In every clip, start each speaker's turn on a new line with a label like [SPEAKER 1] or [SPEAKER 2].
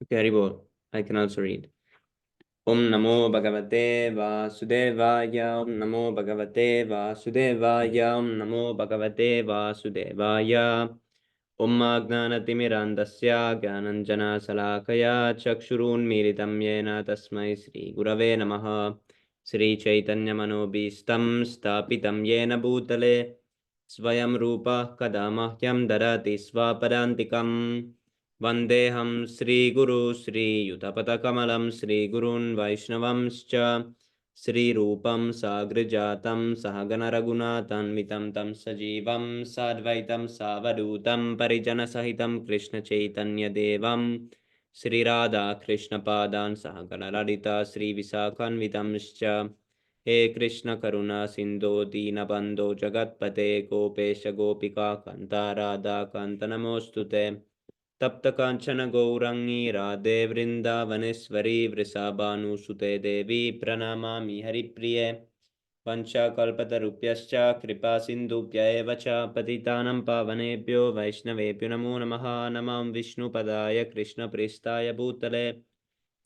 [SPEAKER 1] Okay, Haribol. I can also read. Om Namo Bhagavate Vasudevaya. Om Namo Bhagavate Vasudevaya. Om Namo Bhagavate Vasudevaya. Om Agnanatimirandasya Gyananjana Salakaya Chakshurunmilitam Yena Tasmai Sri Gurave Namaha. Sri Chaitanya Manobhistam Stapitam Yena Bhutale Svayam Rupa Kadamahyam Darati Svapadantikam. Vandeham Sri Guru Sri Yutapatakamalам Sri Gurun Vaishnavamscha Sri Rupam Sagrijatam Sahagana Raghunathanvitam Tam Sajivam Sadvaitam Savadutam Parijana Sahitam Krishna Chaitanya Devam Sri Radha Krishna Padan Sahagana Ladita Sri Visakhanvitamscha He Krishna Karuna Sindho Dinabandho Jagatpate Gopesha Gopika Kanta Radha Kanta Namostute तप्त कांचन गौरंगी राधे वृंदावनेश्वरी वृषभानुसुते देवी प्रणमामि हरिप्रिये वंशाकल्पतरुभ्यश्च कृपा सिन्धुभ्य एव च पतितानां पावनेभ्यो वैष्णवेभ्यो नमो नमः नमां विष्णुपदाय कृष्णप्रेष्ठाय भूतले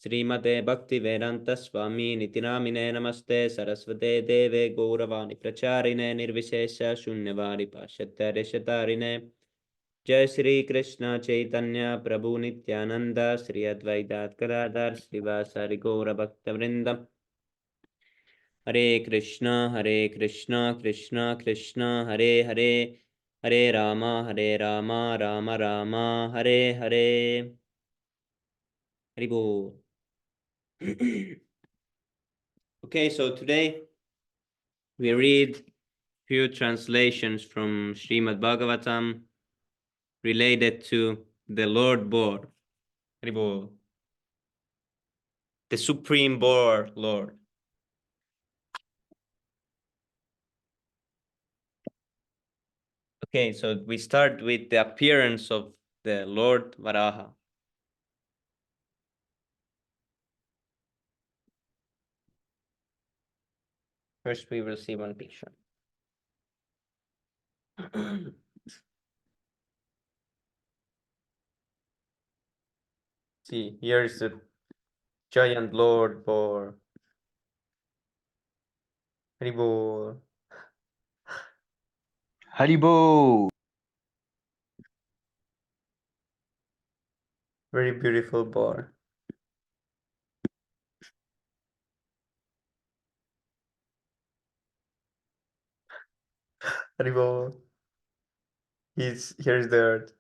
[SPEAKER 1] श्रीमते भक्तिवेदांत स्वामी नितिनामिने नमस्ते सरस्वते देवे गौरवाणी प्रचारिणे निर्विशेष शून्यवादी पाश्चात्यदेशतारिणे जय श्री कृष्ण चैतन्य प्रभु नित्यानंद श्री अद्वैत गदाधर श्रीवासादि गौर भक्तवृंद हरे कृष्ण कृष्ण कृष्ण हरे हरे हरे राम राम राम हरे हरे हरि बोल. Okay, so today we read few translations from Srimad Bhagavatam related to the Lord Board. Hare Bol. The Supreme Board, Lord. Okay, so we start with the appearance of the Lord Varaha. First, we will see one picture. See, here is the giant Lord for Haribo.
[SPEAKER 2] Haribo.
[SPEAKER 1] Very beautiful boar. Haribo. Here's the earth.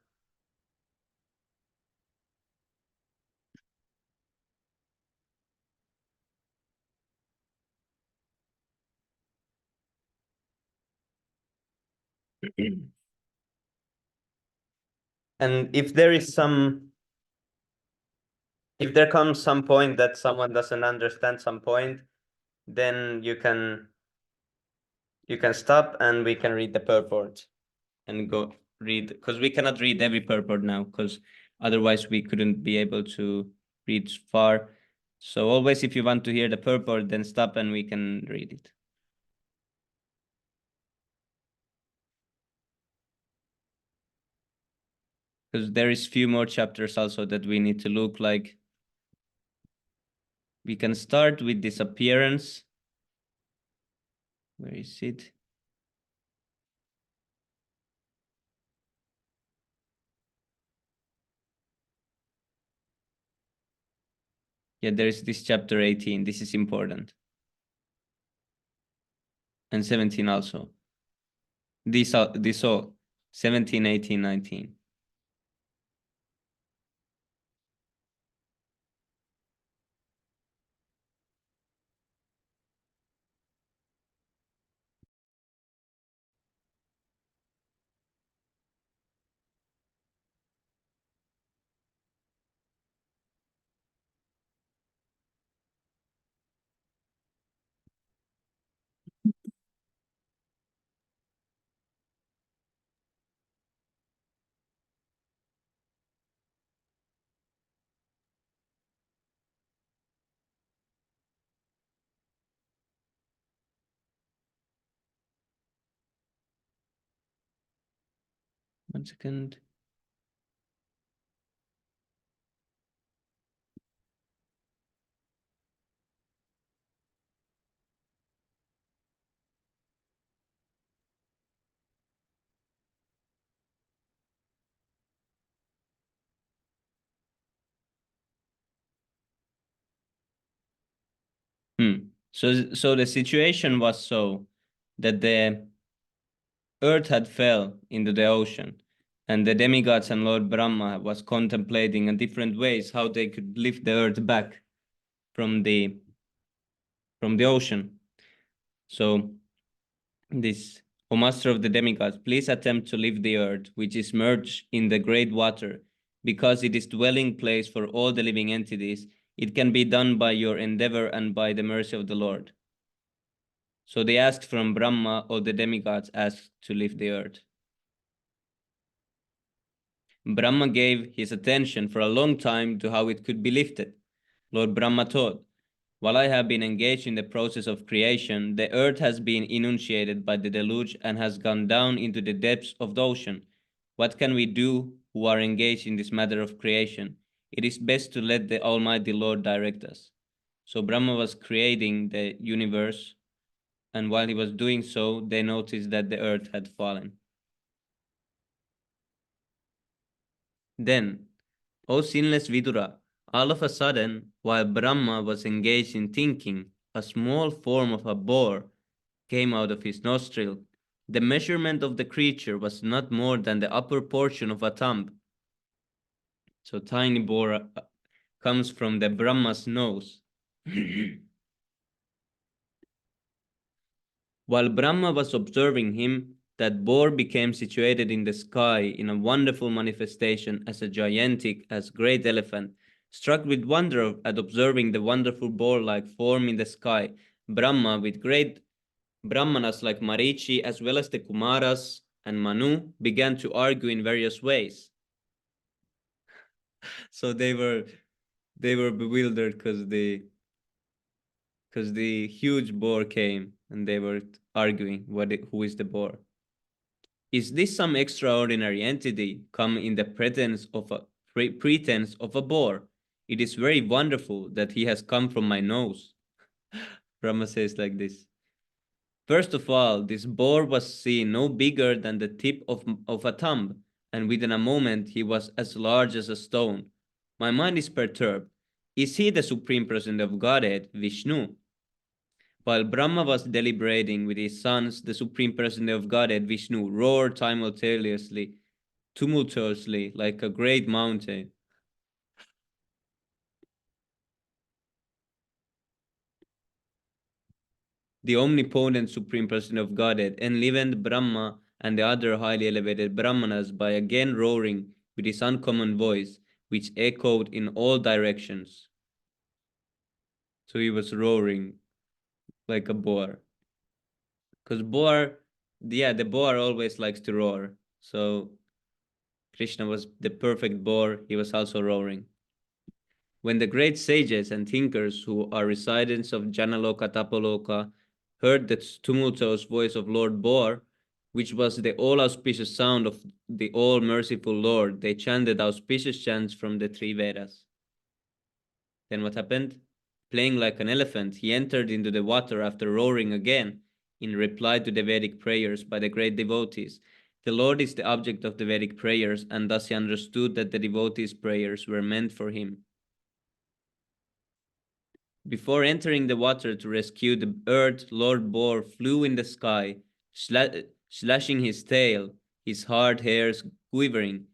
[SPEAKER 1] And if there comes some point that someone doesn't understand some point, then you can stop and we can read the purport and go read, because we cannot read every purport now, because otherwise we couldn't be able to read far. So always, if you want to hear the purport, then stop and we can read it. Because there is few more chapters also that we need to look like. We can start with this appearance. Where is it? Yeah, there is this chapter 18. This is important. And 17 also. These all 17, 18, 19. One second. So the situation was so that the earth had fell into the ocean, and the demigods and Lord Brahma was contemplating in different ways how they could lift the earth back from the ocean. So this, O master of the demigods, please attempt to lift the earth, which is merged in the great water, because it is dwelling place for all the living entities. It can be done by your endeavor and by the mercy of the Lord. So they asked from Brahma, or the demigods asked to lift the earth. Brahma gave his attention for a long time to how it could be lifted. Lord Brahma taught, while I have been engaged in the process of creation, the earth has been inundated by the deluge and has gone down into the depths of the ocean. What can we do who are engaged in this matter of creation? It is best to let the Almighty Lord direct us. So Brahma was creating the universe, and while he was doing so, they noticed that the earth had fallen. Then, O sinless Vidura, all of a sudden, while Brahma was engaged in thinking, a small form of a boar came out of his nostril. The measurement of the creature was not more than the upper portion of a thumb. So tiny boar comes from the Brahma's nose. While Brahma was observing him, that boar became situated in the sky in a wonderful manifestation as a gigantic, as great elephant. Struck with wonder at observing the wonderful boar-like form in the sky, Brahma, with great Brahmanas like Marichi, as well as the Kumaras and Manu, began to argue in various ways. So they were bewildered because the huge boar came and they were arguing who is the boar. Is this some extraordinary entity come in the pretense of a boar? It is very wonderful that he has come from my nose. Brahma says like this. First of all, this boar was seen no bigger than the tip of a thumb, and within a moment he was as large as a stone. My mind is perturbed. Is he the supreme person of Godhead, Vishnu? While Brahma was deliberating with his sons, the supreme person of Godhead, Vishnu, roared tumultuously, like a great mountain. The omnipotent supreme person of Godhead enlivened Brahma and the other highly elevated Brahmanas by again roaring with his uncommon voice, which echoed in all directions. So he was roaring like a boar. Because the boar always likes to roar. So Krishna was the perfect boar, he was also roaring. When the great sages and thinkers who are residents of Janaloka Tapaloka heard the tumultuous voice of Lord Boar, which was the all-auspicious sound of the all-merciful Lord, they chanted auspicious chants from the three Vedas. Then what happened? Playing like an elephant, he entered into the water after roaring again, in reply to the Vedic prayers by the great devotees. The Lord is the object of the Vedic prayers, and thus he understood that the devotees' prayers were meant for him. Before entering the water to rescue the earth, Lord Boar flew in the sky, slashing his tail, his hard hairs quivering.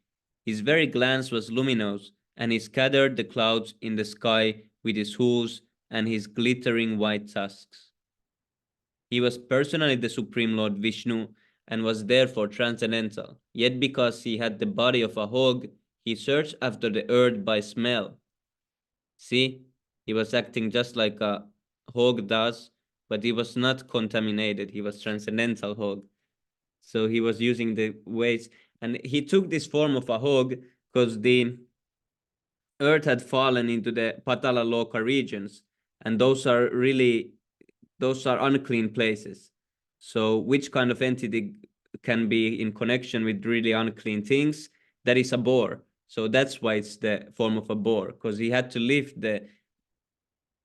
[SPEAKER 1] His very glance was luminous, and he scattered the clouds in the sky with his hooves and his glittering white tusks. He was personally the Supreme Lord Vishnu and was therefore transcendental. Yet because he had the body of a hog, he searched after the earth by smell. See, he was acting just like a hog does, but he was not contaminated. He was transcendental hog. So he was using the ways, and he took this form of a hog because the earth had fallen into the Patala Loka regions, and those are unclean places. So which kind of entity can be in connection with really unclean things? That is a boar. So that's why it's the form of a boar, because he had to lift the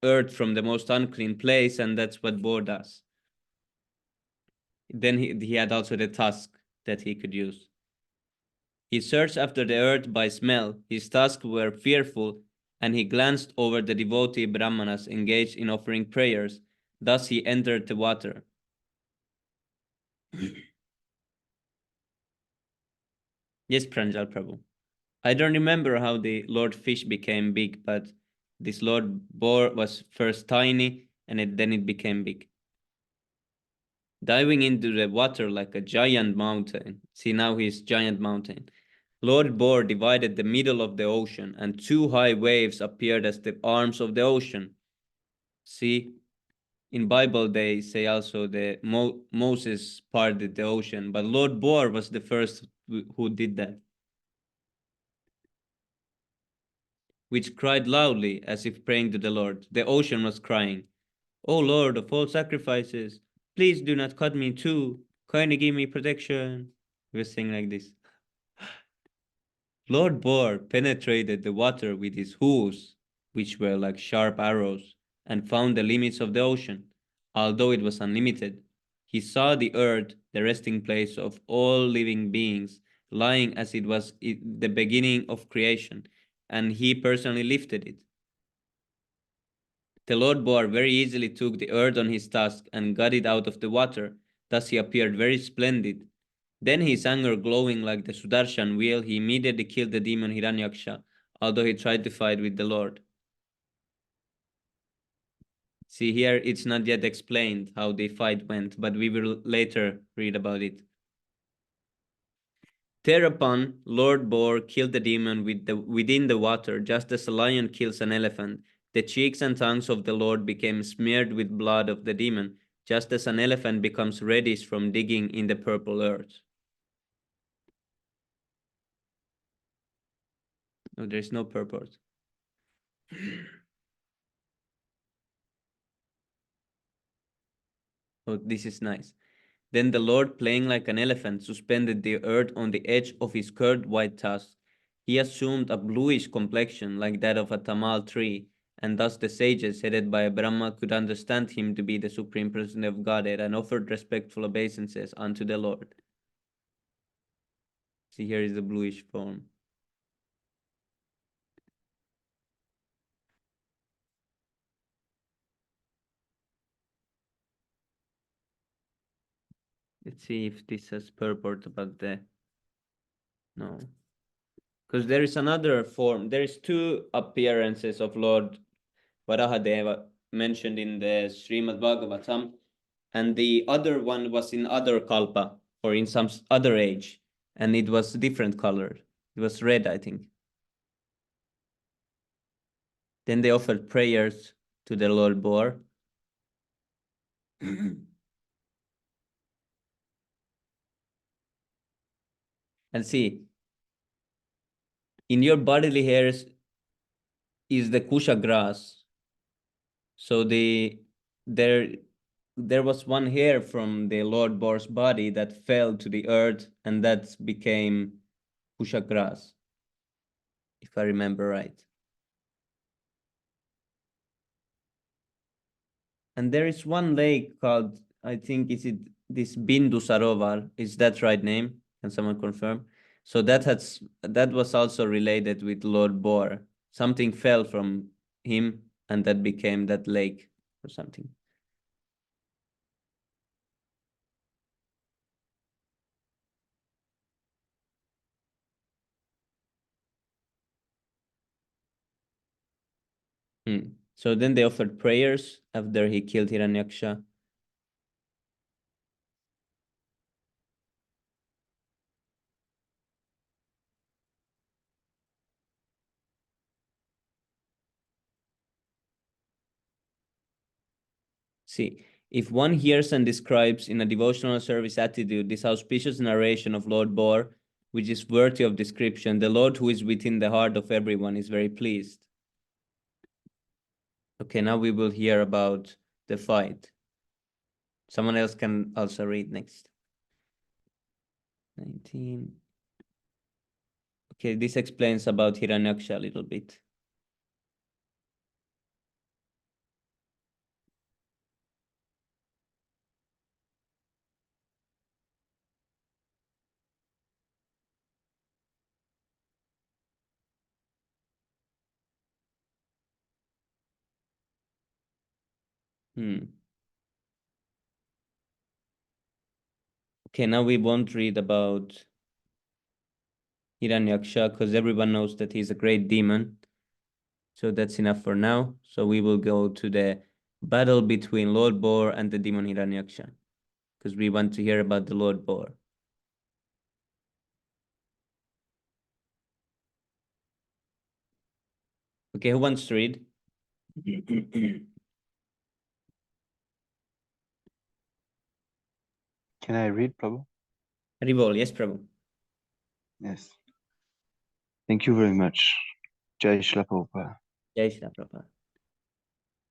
[SPEAKER 1] earth from the most unclean place, and that's what boar does. Then he had also the tusk that he could use. He searched after the earth by smell. His tusks were fearful, and he glanced over the devotee brahmanas engaged in offering prayers. Thus he entered the water. Yes, Pranjal Prabhu. I don't remember how the Lord Fish became big, but this Lord Boar was first tiny and then it became big. Diving into the water like a giant mountain. See, now he's giant mountain. Lord Boar divided the middle of the ocean, and two high waves appeared as the arms of the ocean. See, in Bible they say also the Moses parted the ocean, but Lord Boar was the first who did that, which cried loudly as if praying to the Lord. The ocean was crying, "O Lord of all sacrifices, please do not cut me too. Kindly give me protection." He was saying like this. Lord Boar penetrated the water with his hooves, which were like sharp arrows, and found the limits of the ocean, although it was unlimited. He saw the earth, the resting place of all living beings, lying as it was in the beginning of creation, and he personally lifted it. The Lord Boar very easily took the earth on his task and got it out of the water. Thus he appeared very splendid. Then his anger glowing like the Sudarshan wheel, he immediately killed the demon Hiranyaksha, although he tried to fight with the Lord. See, here it's not yet explained how the fight went, but we will later read about it. Thereupon, Lord Boar killed the demon within the water, just as a lion kills an elephant. The cheeks and tongues of the Lord became smeared with blood of the demon, just as an elephant becomes reddish from digging in the purple earth. No, there's no purport. Oh, this is nice. Then the Lord, playing like an elephant, suspended the earth on the edge of his curved white tusk. He assumed a bluish complexion like that of a tamal tree, and thus the sages, headed by Brahma, could understand him to be the supreme person of Godhead and offered respectful obeisances unto the Lord. See, here is the bluish form. Let's see if this has purport about the... No. Because there is another form. There is two appearances of Lord Varaha Deva mentioned in the Srimad Bhagavatam, and the other one was in other kalpa or in some other age, and it was different colored. It was red, I think. Then they offered prayers to the Lord Boar. And see, in your bodily hairs is the kusha grass. So there there was one hair from the Lord Boar's body that fell to the earth, and that became kusha grass, if I remember right. And there is one lake called, I think, is it this Bindu Sarovar? Is that right name? Can someone confirm? So that was also related with Lord Boar. Something fell from him, and that became that lake or something. Hmm. So then they offered prayers after he killed Hiranyaksha. See, if one hears and describes in a devotional service attitude this auspicious narration of Lord Boar, which is worthy of description, the Lord who is within the heart of everyone is very pleased. Okay, now we will hear about the fight. Someone else can also read next. 19. Okay, this explains about Hiranyaksha a little bit. Hmm. Okay, now we won't read about Hiranyaksha because everyone knows that he's a great demon. So that's enough for now. So we will go to the battle between Lord Boar and the demon Hiranyaksha because we want to hear about the Lord Boar. Okay, who wants to read?
[SPEAKER 2] Can I read, Prabhu?
[SPEAKER 1] Rivol, yes, Prabhu.
[SPEAKER 2] Yes. Thank you very much. Jai Shri Prabhupada.
[SPEAKER 1] Jai Shri Prabhupada.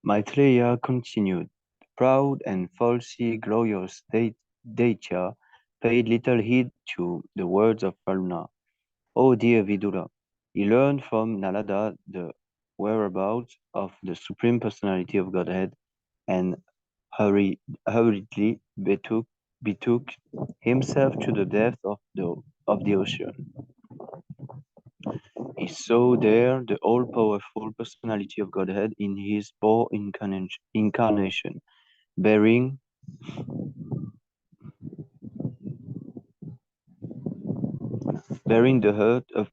[SPEAKER 2] Maitreya continued. Proud and falsely glorious Daitya paid little heed to the words of Varuna. Oh dear Vidura, he learned from Nalada the whereabouts of the Supreme Personality of Godhead and hurriedly betook himself to the depth of the ocean. He saw there the all-powerful personality of Godhead in his four incarnation, bearing the hurt upward on the end of his tusk, and robing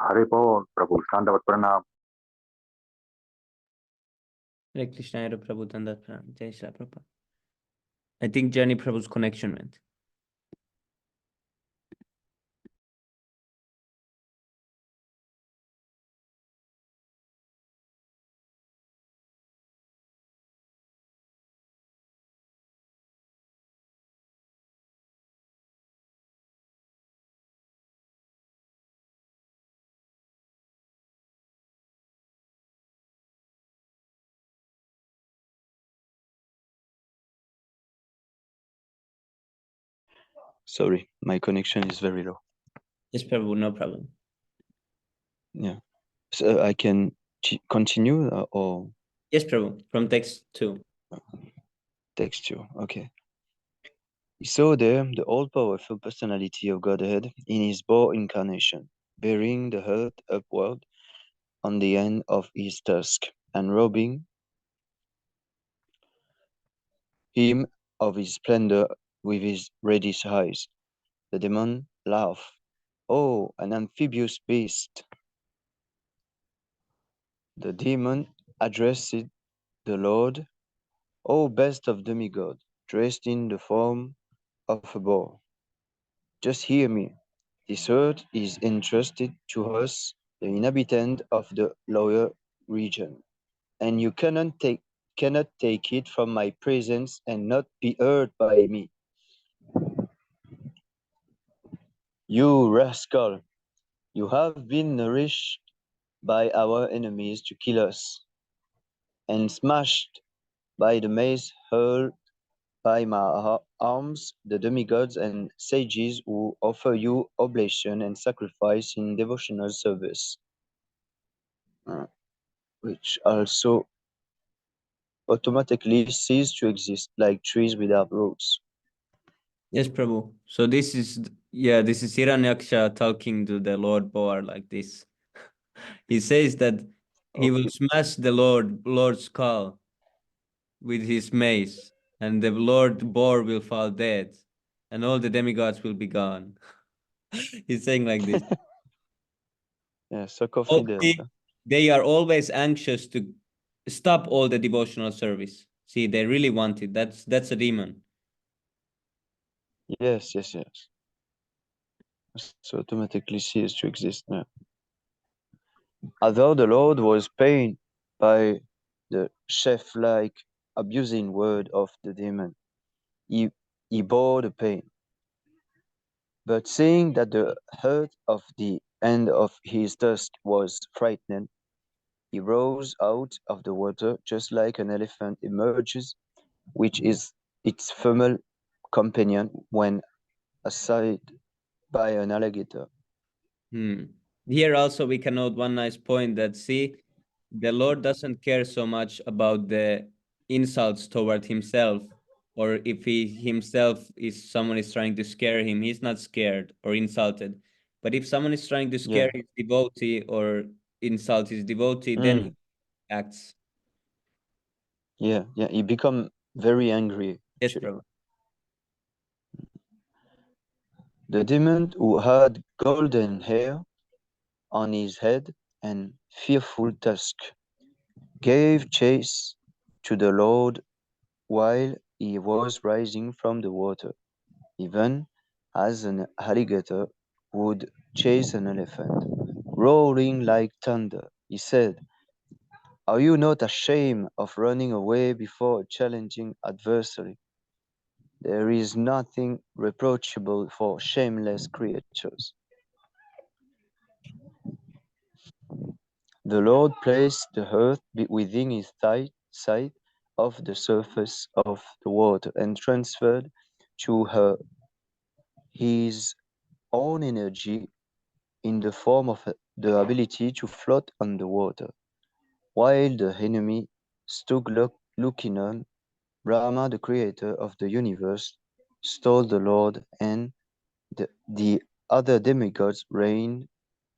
[SPEAKER 3] हरे बोल प्रभु दंडवत प्रणाम
[SPEAKER 1] Hare Krishna, Hare Prabhu, Dandat Pranam. Jai Shri Prabhupada. I think Jani Prabhu's connection went.
[SPEAKER 2] Sorry, my connection is very low.
[SPEAKER 1] Yes, Prabhu, no problem.
[SPEAKER 2] Yeah. So I can continue or
[SPEAKER 1] Yes, Prabhu, from text 2.
[SPEAKER 2] text you. Okay. He saw there the all-powerful personality of Godhead in his boar incarnation, bearing the hurt upward on the end of his tusk, and robing him of his splendor with his reddish eyes. The demon laughed. Oh, an amphibious beast! The demon addressed the Lord. O best of demigods, dressed in the form of a boar. Just hear me. This earth is entrusted to us, the inhabitant of the lower region, and you cannot take it from my presence and not be heard by me. You rascal, you have been nourished by our enemies to kill us, and smashed by the mace hurled by my arms, the demigods and sages who offer you oblation and sacrifice in devotional service, which also automatically cease to exist like trees without roots.
[SPEAKER 1] Yes, Prabhu. So this is Hiranyaksha talking to the Lord Boar like this. He says that he will
[SPEAKER 2] Okay.
[SPEAKER 1] smash the Lord's skull with his mace, and the Lord Boar will fall dead, and all the demigods will be gone. He's saying like this.
[SPEAKER 2] Yeah, so confident.
[SPEAKER 1] See, they are always anxious to stop all the devotional service. See, they really want it. That's a demon.
[SPEAKER 2] Yes, yes, yes. So automatically cease to exist. Yeah. Although the Lord was pained by the chef-like abusing word of the demon, he, he bore the pain. But seeing that the hurt of the end of his tusk was frightened, he rose out of the water just like an elephant emerges, which is its female companion when assailed by an alligator.
[SPEAKER 1] Hmm. Here also we can note one nice point that see, the Lord doesn't care so much about the insults toward himself, or if he himself is someone is trying to scare him, he's not scared or insulted. But if someone is trying to scare
[SPEAKER 2] Yeah.
[SPEAKER 1] his devotee or insult his devotee, then he
[SPEAKER 2] Mm.
[SPEAKER 1] acts.
[SPEAKER 2] Yeah. Yeah. He become very angry,
[SPEAKER 1] Yes,
[SPEAKER 2] actually.
[SPEAKER 1] Prabhu.
[SPEAKER 2] The demon who had golden hair on his head and fearful tusk gave chase to the Lord while he was rising from the water, even as an alligator would chase an elephant. Roaring like thunder, he said, "Are you not ashamed of running away before a challenging adversary? There is nothing reproachable for shameless creatures." The Lord placed the earth within his sight of the surface of the water and transferred to her his own energy in the form of the ability to float on the water. While the enemy stood looking on, Brahma, the creator of the universe, stole the Lord, and the other demigods rained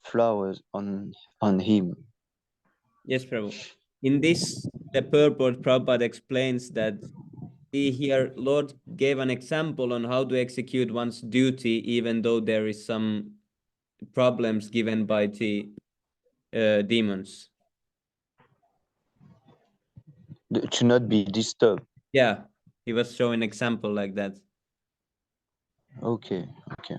[SPEAKER 2] flowers on him.
[SPEAKER 1] Yes, Prabhu. In this, the purport Prabhupada explains that here Lord gave an example on how to execute one's duty, even though there is some problems given by the demons.
[SPEAKER 2] To not be disturbed.
[SPEAKER 1] Yeah, he was showing example like that.
[SPEAKER 2] Okay, okay.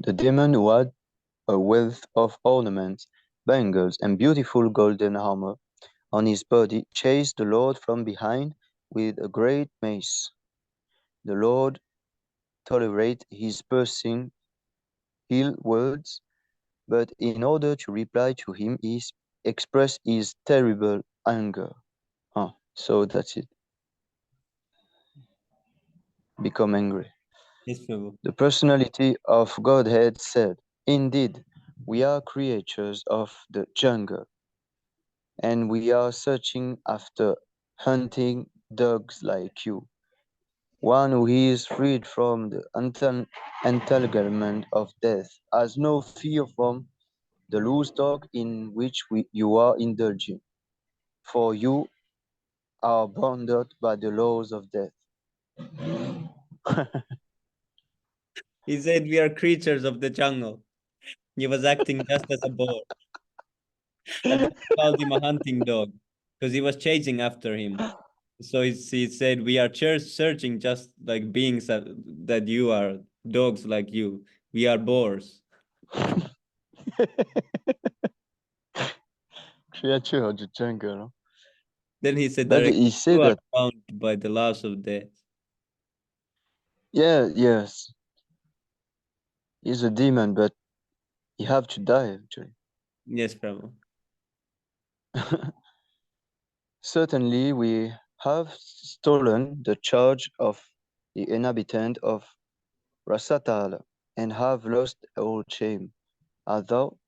[SPEAKER 2] The demon who had a wealth of ornaments, bangles, and beautiful golden armor on his body chased the Lord from behind with a great mace. The Lord tolerated his piercing, ill words, but in order to reply to him, he expressed his terrible anger. Ah, so that's it. Become angry.
[SPEAKER 1] Yes, Prabhu.
[SPEAKER 2] The personality of Godhead said, "Indeed, we are creatures of the jungle, and we are searching after hunting dogs like you. One who is freed from the entanglement of death has no fear from the loose dog in which you are indulging, for you are bounded by the laws of death."
[SPEAKER 1] He said we are creatures of the jungle. He was acting just as a boar. That's why he called him a hunting dog, because he was chasing after him. So he said we are searching just like beings that you are, dogs like you. We are boars.
[SPEAKER 2] Creature of the jungle.
[SPEAKER 1] Then he said
[SPEAKER 2] But
[SPEAKER 1] that
[SPEAKER 2] he
[SPEAKER 1] you
[SPEAKER 2] said
[SPEAKER 1] are
[SPEAKER 2] that,
[SPEAKER 1] bound by the laws of death.
[SPEAKER 2] yeah, yes, he's a demon, but he have to die actually.
[SPEAKER 1] Yes, Prabhu.
[SPEAKER 2] Certainly, we have stolen the charge of the inhabitant of Rasatala and have lost all shame. Art thou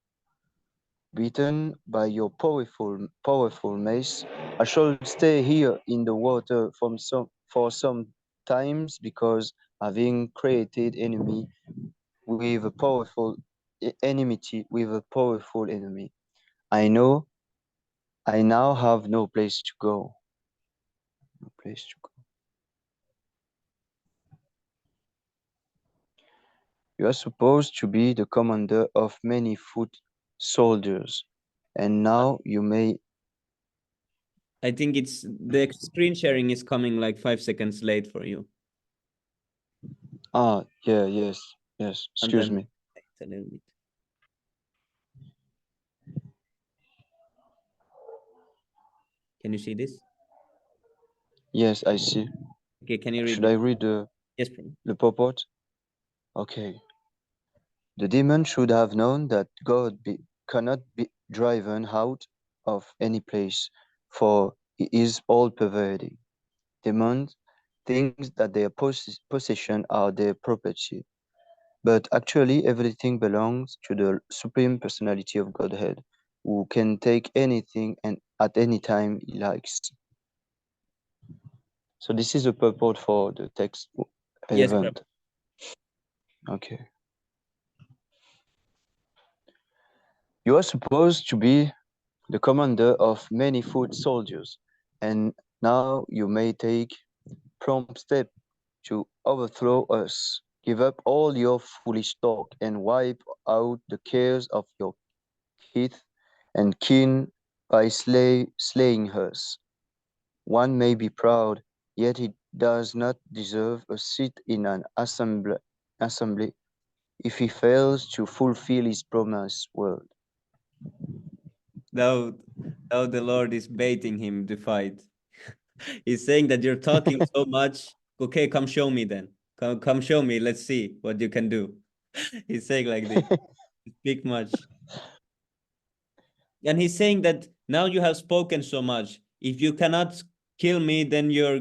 [SPEAKER 2] beaten by your powerful mace? I shall stay here in the water for some times because having created enmity with a powerful enemy, I know I now have no place to go. No place to go. You are supposed to be the commander of many foot soldiers, and now you may.
[SPEAKER 1] I think it's the screen sharing is coming like 5 seconds late for you.
[SPEAKER 2] Ah, yeah, yes, yes. Excuse
[SPEAKER 1] Sometimes
[SPEAKER 2] me.
[SPEAKER 1] it's a little bit. Can you see this?
[SPEAKER 2] Yes, I see.
[SPEAKER 1] Okay, can you read
[SPEAKER 2] Should
[SPEAKER 1] it?
[SPEAKER 2] I read
[SPEAKER 1] Yes, bro.
[SPEAKER 2] the purport? Okay. The demon should have known that cannot be driven out of any place, for he is all-pervading. Demons think that their possession are their property, but actually everything belongs to the Supreme Personality of Godhead, who can take anything and at any time he likes. So this is the purport for the text
[SPEAKER 1] Yes, bro.
[SPEAKER 2] 11. Okay. You are supposed to be the commander of many foot soldiers, and now you may take prompt step to overthrow us. Give up all your foolish talk and wipe out the cares of your kith and kin by slaying us. One may be proud, yet he does not deserve a seat in an assembly if he fails to fulfill his promised word.
[SPEAKER 1] Now, now the Lord is baiting him to fight. He's saying that you're talking so much. Okay, come show me then. Come show me. Let's see what you can do. He's saying like this. Speak much. And he's saying that now you have spoken so much. If you cannot kill me, then your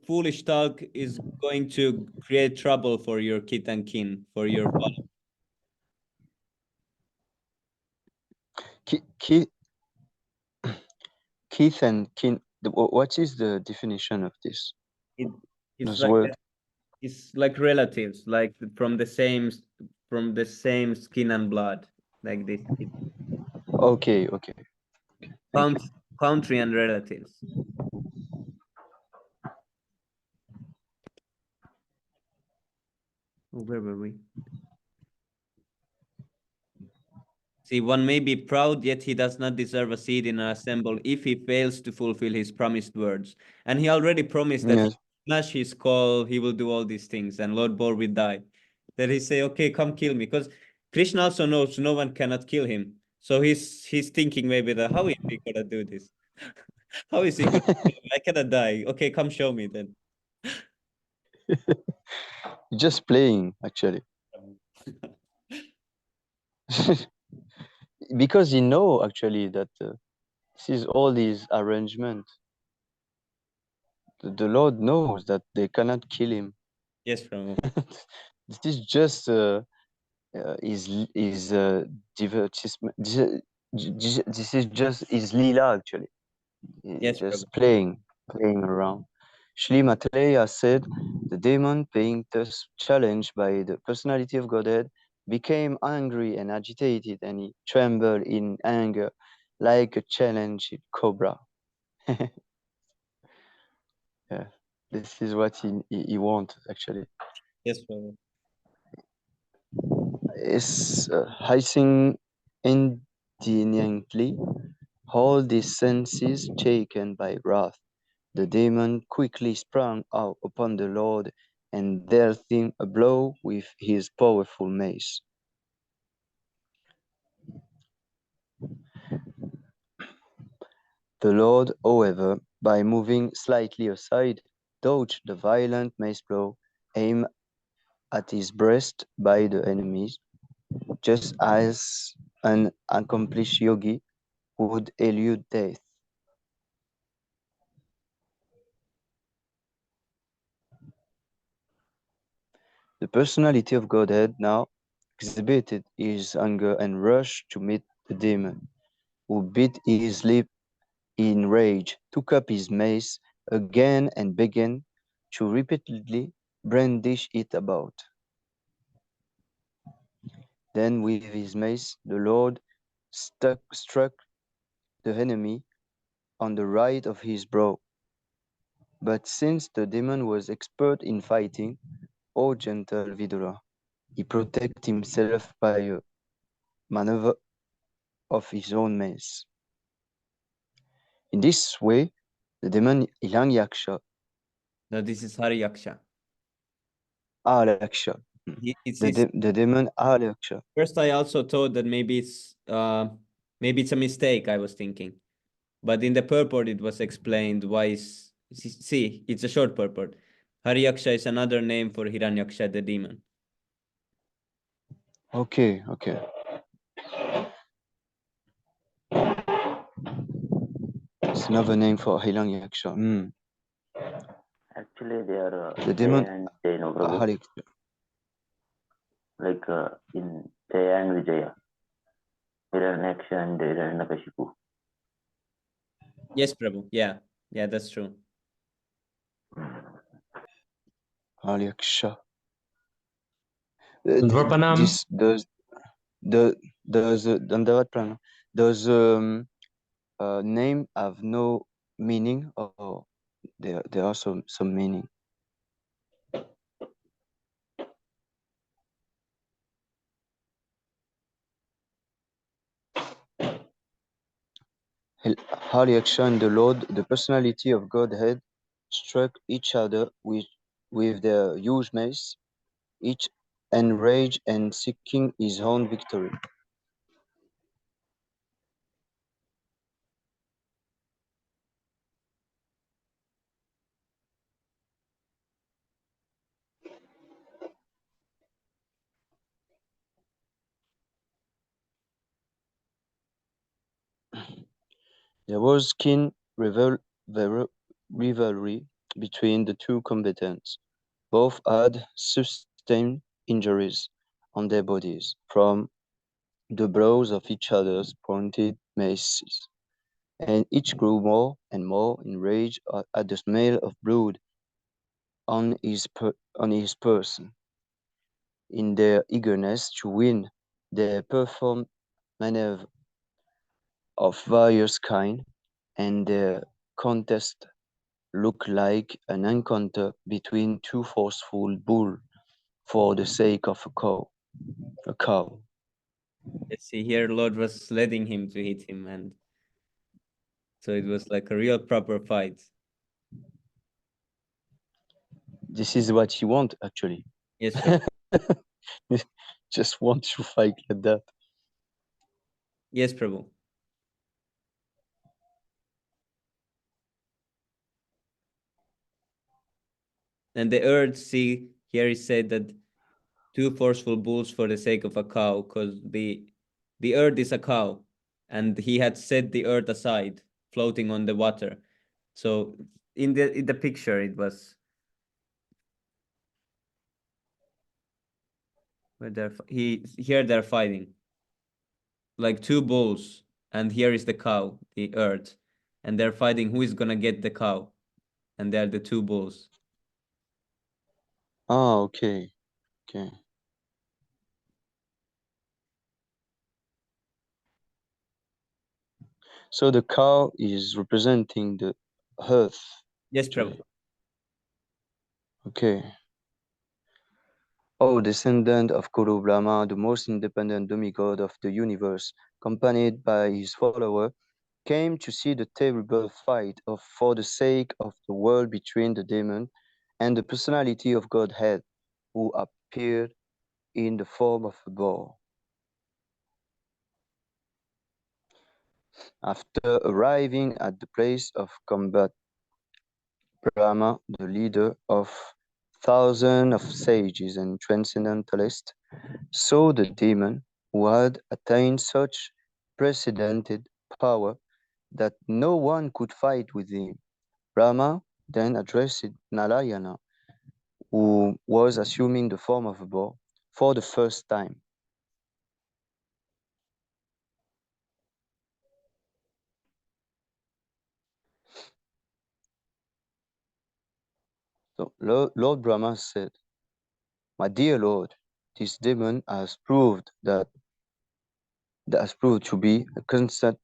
[SPEAKER 1] foolish talk is going to create trouble for your kith and kin, for your father.
[SPEAKER 2] Keith, Keith and kin. What is the definition of this?
[SPEAKER 1] It, it's
[SPEAKER 2] This
[SPEAKER 1] like
[SPEAKER 2] word.
[SPEAKER 1] it's like relatives, like from the same skin and blood, like this. It's
[SPEAKER 2] Okay, okay. Thank you.
[SPEAKER 1] country and relatives. Oh, where were we? See, one may be proud, yet he does not deserve a seat in an assembly if he fails to fulfill his promised words. And he already promised that he
[SPEAKER 2] Yes.
[SPEAKER 1] smash his skull, he will do all these things, and Lord Bor will die. Then he say, okay, come kill me. Because Krishna also knows no one cannot kill him. So he's thinking maybe that how is he gonna do this? How is he gonna kill me? I cannot die. Okay, come show me then.
[SPEAKER 2] Just playing, actually. Because you know, actually, that this is all these arrangement. The Lord knows that they cannot kill him.
[SPEAKER 1] Yes, from
[SPEAKER 2] This is just is divertisement. This is just his lila, actually.
[SPEAKER 1] yes,
[SPEAKER 2] Just
[SPEAKER 1] Prabhu.
[SPEAKER 2] playing around. Shri Maitreya said, the demon, being thus challenged by the personality of Godhead, became angry and agitated, and he trembled in anger like a challenged cobra. Yeah, this is what he wants, actually.
[SPEAKER 1] Yes, Prabhu.
[SPEAKER 2] Is hissing indignantly, all these senses taken by wrath. The demon quickly sprang out upon the Lord and dealt him a blow with his powerful mace. The Lord, however, by moving slightly aside, dodged the violent mace blow aimed at his breast by the enemies, just as an accomplished yogi would elude death. The personality of Godhead now exhibited his anger and rushed to meet the demon, who bit his lip in rage, took up his mace again and began to repeatedly brandish it about. Then with his mace the Lord struck the enemy on the right of his brow. But since the demon was expert in fighting, O gentle Vidura, he protected himself by a maneuver of his own mace. In this way, the demon Hiranyaksha,
[SPEAKER 1] No, this is Hari Yaksha.
[SPEAKER 2] Alaksha,
[SPEAKER 1] It's
[SPEAKER 2] the demon Alaksha.
[SPEAKER 1] first I also thought that maybe it's a mistake, I was thinking. But in the purport, it was explained why. See, it's a short purport. Haryaksha is another name for Hiranyaksha, the demon.
[SPEAKER 2] Okay. It's another name for Hiranyaksha.
[SPEAKER 3] Actually, they are
[SPEAKER 2] The demon
[SPEAKER 3] Jaya and Jay, no, Prabhu.
[SPEAKER 2] Hariksha.
[SPEAKER 3] Like in Jaya and Vijaya, Hiranyaksha and Hiranyakashipu.
[SPEAKER 1] Yes, Prabhu. Yeah, that's true.
[SPEAKER 2] Hariksha.
[SPEAKER 4] Dvarpanam.
[SPEAKER 2] Dandavat Pranam. Does name have no meaning, or there are some meaning? Hariaksha and the Lord, the personality of Godhead, struck each other with their huge mace, each enraged and seeking his own victory. There was keen rivalry between the two combatants. Both had sustained injuries on their bodies from the blows of each other's pointed maces, and each grew more and more enraged at the smell of blood on his person. In their eagerness to win, they performed maneuvers of various kinds, and their contest looked like an encounter between two forceful bulls for the sake of a cow.
[SPEAKER 1] Let's see, here Lord was letting him to hit him, and so it was like a real proper fight.
[SPEAKER 2] This is what you want, actually.
[SPEAKER 1] Yes, Prabhu.
[SPEAKER 2] Just want to fight like that.
[SPEAKER 1] Yes, Prabhu. And the earth, see, here is said that two forceful bulls for the sake of a cow, because the earth is a cow, and he had set the earth aside, floating on the water. So in the picture, it was where here they're fighting like two bulls, and here is the cow, the earth, and they're fighting who is gonna get the cow, and they're the two bulls.
[SPEAKER 2] Ah, okay. So the cow is representing the earth.
[SPEAKER 1] Yes,
[SPEAKER 2] actually.
[SPEAKER 1] Prabhu.
[SPEAKER 2] Okay. O descendant of Guru Brahma, the most independent demigod of the universe, accompanied by his follower, came to see the terrible fight for the sake of the world between the demon and the personality of Godhead, who appeared in the form of a boar. After arriving at the place of combat, Brahma, the leader of thousands of sages and transcendentalists, saw the demon, who had attained such precedented power that no one could fight with him. Brahma then addressed Narayana, who was assuming the form of a boar for the first time. So Lord Brahma said, "My dear Lord, this demon has proved to be a constant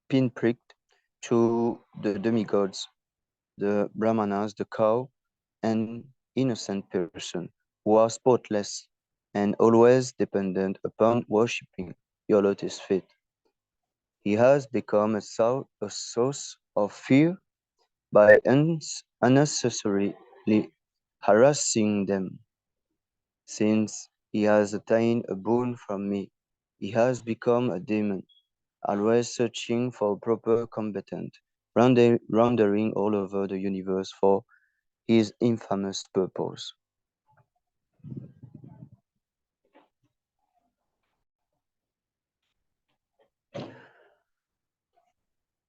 [SPEAKER 2] pinprick to the demigods, the Brahmanas, the cow, an innocent person who are spotless and always dependent upon worshipping your lotus feet. He has become a source of fear by unnecessarily harassing them. Since he has attained a boon from me, he has become a demon, always searching for proper combatant, wandering all over the universe for his infamous purpose.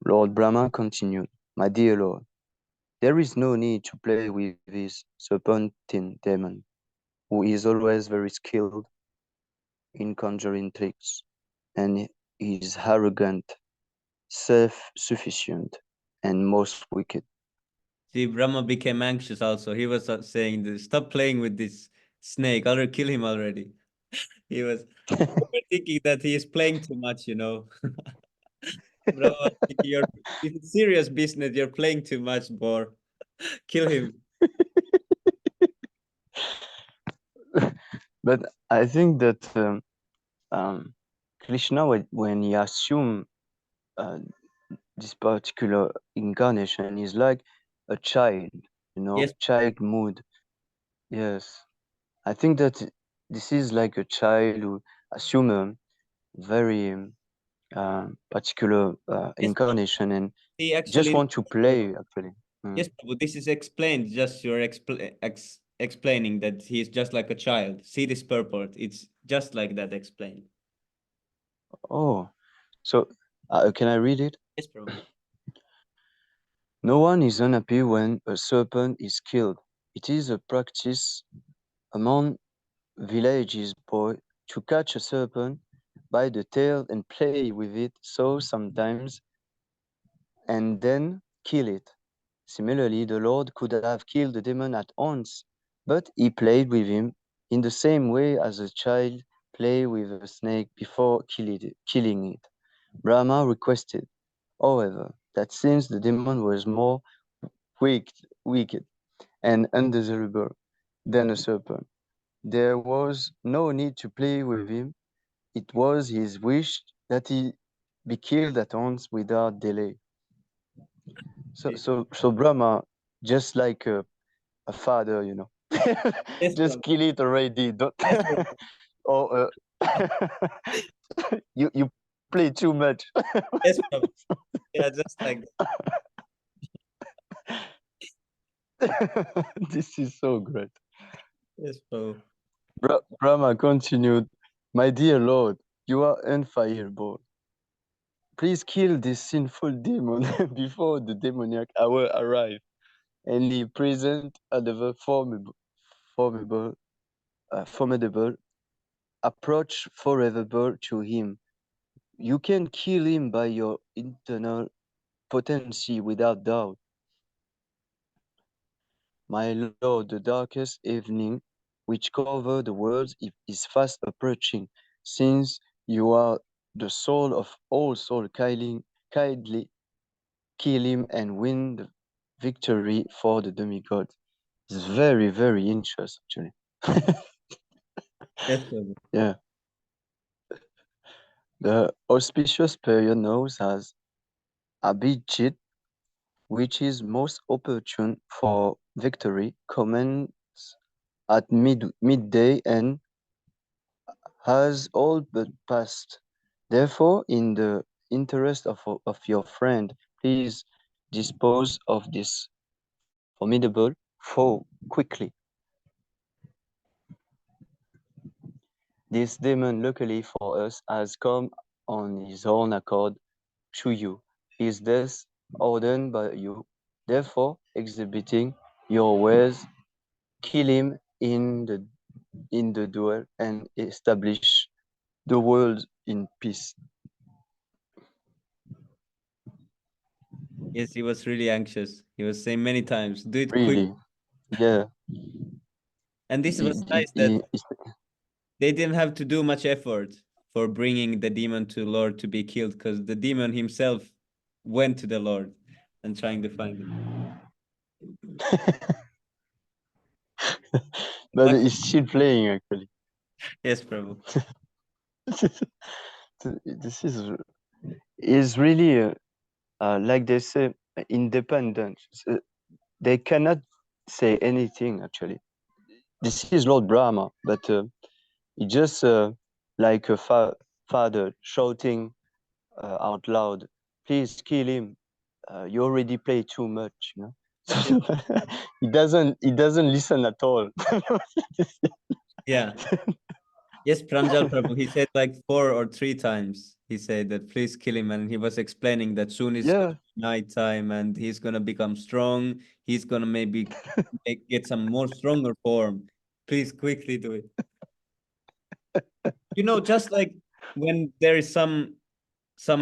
[SPEAKER 2] Lord Brahma continued, "My dear Lord, there is no need to play with this serpentine demon, who is always very skilled in conjuring tricks, and is arrogant, self-sufficient, and most wicked."
[SPEAKER 1] See, Brahma became anxious also. He was saying, stop playing with this snake, or kill him already. He was thinking that he is playing too much, you know. Brahma was thinking, if it's serious business, you're playing too much, Bor. Kill him.
[SPEAKER 2] But I think that um, Krishna, when he assumed uh, this particular incarnation, is like a child,
[SPEAKER 1] Yes,
[SPEAKER 2] child mood. Yes, I think that this is like a child who assume a very particular
[SPEAKER 1] yes, Prabhu.
[SPEAKER 2] incarnation and
[SPEAKER 1] He
[SPEAKER 2] just
[SPEAKER 1] actually,
[SPEAKER 2] want to play, actually.
[SPEAKER 1] yes, Prabhu, this is explained. Just you're explaining that he's just like a child. See this purport. It's just like that explained.
[SPEAKER 2] Oh, so can I read it?
[SPEAKER 1] Yes, Prabhu.
[SPEAKER 2] No one is unhappy when a serpent is killed. It is a practice among villages boy to catch a serpent by the tail and play with it so sometimes and then kill it. Similarly, the Lord could have killed the demon at once, but he played with him in the same way as a child play with a snake before killing it. Brahma requested, however, that since the demon was more wicked and undesirable than a serpent, there was no need to play with him. It was his wish that he be killed at once without delay. So Brahma, just like a father,
[SPEAKER 1] Yes,
[SPEAKER 2] just
[SPEAKER 1] Prabhu.
[SPEAKER 2] kill it already. Don't
[SPEAKER 1] Yes, Prabhu.
[SPEAKER 2] or you play too much.
[SPEAKER 1] Yes, Prabhu. Yeah, just like that.
[SPEAKER 2] This is so great.
[SPEAKER 1] Yes, Prabhu.
[SPEAKER 2] Brahma continued, "My dear Lord, you are unfireable. Please kill this sinful demon before the demoniac hour arrive, and leave present another formidable, formidable approach forever to him. You can kill him by your internal potency without doubt. My lord, the darkest evening which cover the world is fast approaching, since you are the soul of all soul, kindly kill him and win the victory for the demigod." It's very, very interesting, actually.
[SPEAKER 1] Yes, Prabhu.
[SPEAKER 2] Yeah. The auspicious period known as Abhijit, which is most opportune for victory, commences at midday and has all but passed. Therefore, in the interest of your friend, please dispose of this formidable foe quickly. This demon, luckily for us, has come on his own accord to you. His death ordained by you, therefore exhibiting your ways, kill him in the duel and establish the world in peace.
[SPEAKER 1] Yes, he was really anxious. He was saying many times, do it quick.
[SPEAKER 2] Really, yeah.
[SPEAKER 1] And this was nice that they didn't have to do much effort for bringing the demon to Lord to be killed, because the demon himself went to the Lord and trying to find him.
[SPEAKER 2] But
[SPEAKER 1] Luck-
[SPEAKER 2] it's still playing, actually.
[SPEAKER 1] Yes, Prabhu.
[SPEAKER 2] This is really like they say, independent. They cannot say anything, actually. This is Lord Brahma, but he just like a father shouting out loud, "Please kill him. You already play too much." You know, he doesn't listen at all.
[SPEAKER 1] Yeah. Yes, Pranjal Prabhu. He said like 4 or 3 times. He said that please kill him, and he was explaining that soon it's gonna
[SPEAKER 2] Yeah,
[SPEAKER 1] be nighttime and he's gonna become strong. He's gonna maybe get some more stronger form. Please quickly do it. Just like when there is some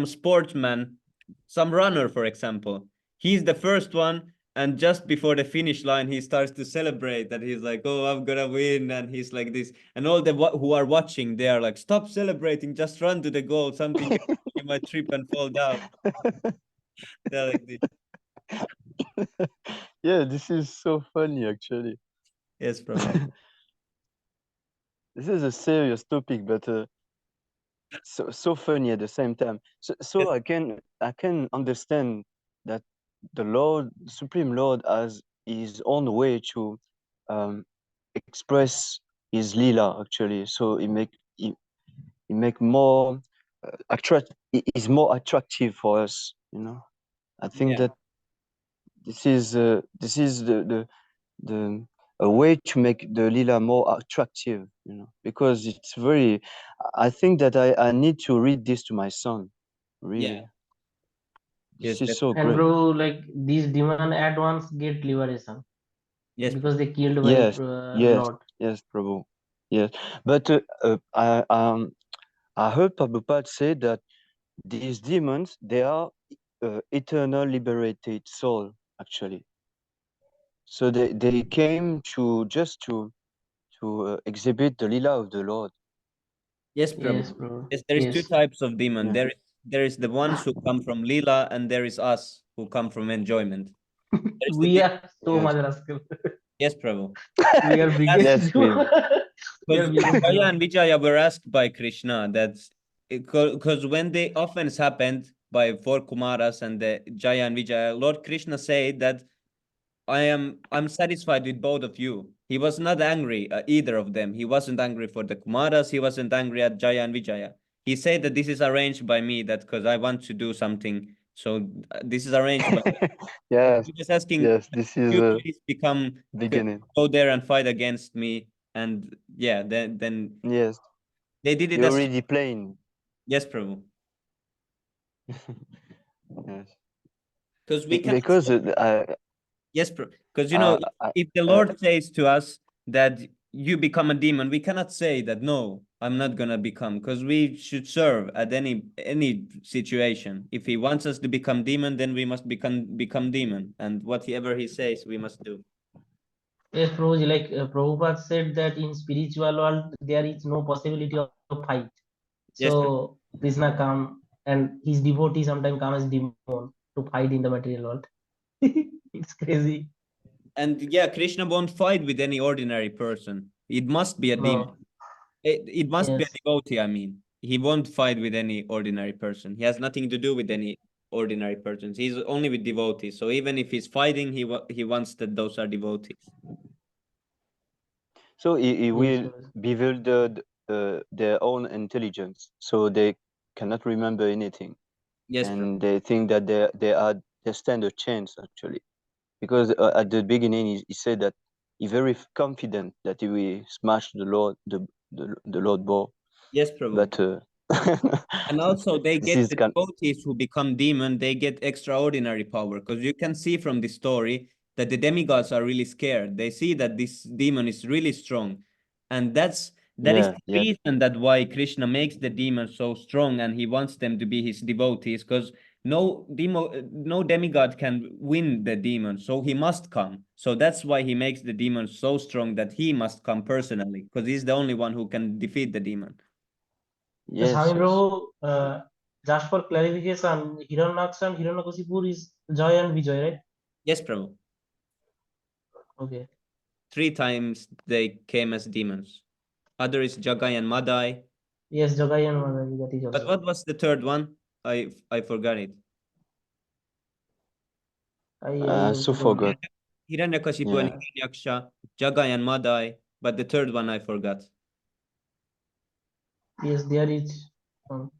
[SPEAKER 1] sportsman, some runner, for example, he's the first one, and just before the finish line, he starts to celebrate that he's like, "Oh, I'm gonna win," and he's like this, and all the who are watching, they are like, "Stop celebrating, just run to the goal. Something you might trip and fall down." They're like this.
[SPEAKER 2] yeah. This is so funny, actually.
[SPEAKER 1] Yes, Prabhu.
[SPEAKER 2] This is a serious topic, but so funny at the same time. So
[SPEAKER 1] Yes,
[SPEAKER 2] I can understand that the Lord, Supreme Lord, has his own way to um, express his lila, actually. So he make more is more attractive for us. I think
[SPEAKER 1] yeah,
[SPEAKER 2] that this is the a way to make the lila more attractive, because it's very. I think that I need to read this to my son.
[SPEAKER 1] yeah,
[SPEAKER 2] Really,
[SPEAKER 1] yes,
[SPEAKER 2] this is so
[SPEAKER 4] And
[SPEAKER 2] great.
[SPEAKER 4] bro, like these demon at once get liberation
[SPEAKER 1] yes,
[SPEAKER 4] because they killed by
[SPEAKER 2] Yes, yes,
[SPEAKER 4] Lord.
[SPEAKER 2] yes, Prabhu. Yes, but I heard Prabhupada say that these demons, they are eternal liberated soul, actually. So they came to just to exhibit the lila of the Lord.
[SPEAKER 1] yes,
[SPEAKER 4] Yes,
[SPEAKER 1] Prabhu.
[SPEAKER 4] bro.
[SPEAKER 1] Yes, there is two
[SPEAKER 4] Yes.
[SPEAKER 1] types of demon.
[SPEAKER 2] Yeah.
[SPEAKER 1] There is the ones who come from lila, and there is us who come from enjoyment. There is the
[SPEAKER 4] We are so
[SPEAKER 2] Yes.
[SPEAKER 4] much rascal.
[SPEAKER 1] Yes, Prabhu.
[SPEAKER 4] We are biggest
[SPEAKER 2] Yes, we.
[SPEAKER 4] demon. We are
[SPEAKER 1] Because
[SPEAKER 4] biggest
[SPEAKER 1] Jaya
[SPEAKER 4] demon.
[SPEAKER 1] and Vijaya were asked by Krishna that because when the offense happened by four Kumaras and the Jaya and Vijaya, Lord Krishna said that I'm satisfied with both of you. He was not angry at either of them. He wasn't angry for the Kumaras. He wasn't angry at Jaya and Vijaya. He said that this is arranged by me, that because I want to do something. So this is arranged by me.
[SPEAKER 2] Yes,
[SPEAKER 1] He was asking,
[SPEAKER 2] yes. This is
[SPEAKER 1] you
[SPEAKER 2] a
[SPEAKER 1] please
[SPEAKER 2] beginning.
[SPEAKER 1] go there and fight against me. And yeah, then
[SPEAKER 2] Yes,
[SPEAKER 1] they did it
[SPEAKER 2] you're
[SPEAKER 1] as
[SPEAKER 2] already playing.
[SPEAKER 1] yes, Prabhu.
[SPEAKER 2] Yes,
[SPEAKER 1] Because we cannot
[SPEAKER 2] because
[SPEAKER 1] say yes, because
[SPEAKER 2] I
[SPEAKER 1] if the Lord says to us that you become a demon, we cannot say that no, I'm not gonna become, because we should serve at any situation. If he wants us to become demon, then we must become demon, and whatever he says, we must do.
[SPEAKER 4] Yes, bro. Like Prabhupada said that in spiritual world there is no possibility of fight.
[SPEAKER 1] Yes,
[SPEAKER 4] So Krishna come and his devotee sometimes come as demon to fight in the material world. It's crazy.
[SPEAKER 1] and yeah, Krishna won't fight with any ordinary person. It must be a demon.
[SPEAKER 4] No.
[SPEAKER 1] It must be a
[SPEAKER 4] Yes.
[SPEAKER 1] devotee, I mean. He won't fight with any ordinary person. He has nothing to do with any ordinary persons. He's only with devotees. So even if he's fighting, he wants that those are devotees.
[SPEAKER 2] so he
[SPEAKER 4] Yes.
[SPEAKER 2] will bewildered their own intelligence, so they cannot remember anything,
[SPEAKER 1] Yes,
[SPEAKER 2] and they think that they stand a chance, actually, because at the beginning he said that he very confident that he will smash the Lord ball,
[SPEAKER 1] yes, Prabhu.
[SPEAKER 2] but
[SPEAKER 1] And also they
[SPEAKER 2] this
[SPEAKER 1] get
[SPEAKER 2] is
[SPEAKER 1] the devotees who become demon, they get extraordinary power. Because you can see from the story that the demigods are really scared. They see that this demon is really strong. And that is
[SPEAKER 2] yeah,
[SPEAKER 1] the
[SPEAKER 2] yeah.
[SPEAKER 1] reason that why Krishna makes the demon so strong and he wants them to be his devotees, because no demigod can win the demon, so he must come. So that's why he makes the demon so strong that he must come personally, because he's the only one who can defeat the demon.
[SPEAKER 2] Yes,
[SPEAKER 4] Swami
[SPEAKER 2] yes.
[SPEAKER 4] Prabhu, just for clarification, Hiranyaksha and Hiranyakasipu is Joy and Vijay, right?
[SPEAKER 1] Yes, Prabhu.
[SPEAKER 4] Okay.
[SPEAKER 1] 3 times they came as demons. Other is Jagai and Madai.
[SPEAKER 4] Yes, Jogai and Madhavi, that is
[SPEAKER 1] But
[SPEAKER 4] also.
[SPEAKER 1] what was the third one? I forgot it.
[SPEAKER 4] I
[SPEAKER 2] So
[SPEAKER 4] also don't know.
[SPEAKER 2] forgot.
[SPEAKER 1] Hiranyakashipu and
[SPEAKER 2] Yeah.
[SPEAKER 1] Hiranyaksha, Jagai and Madai. But the third one I forgot.
[SPEAKER 4] Yes, there is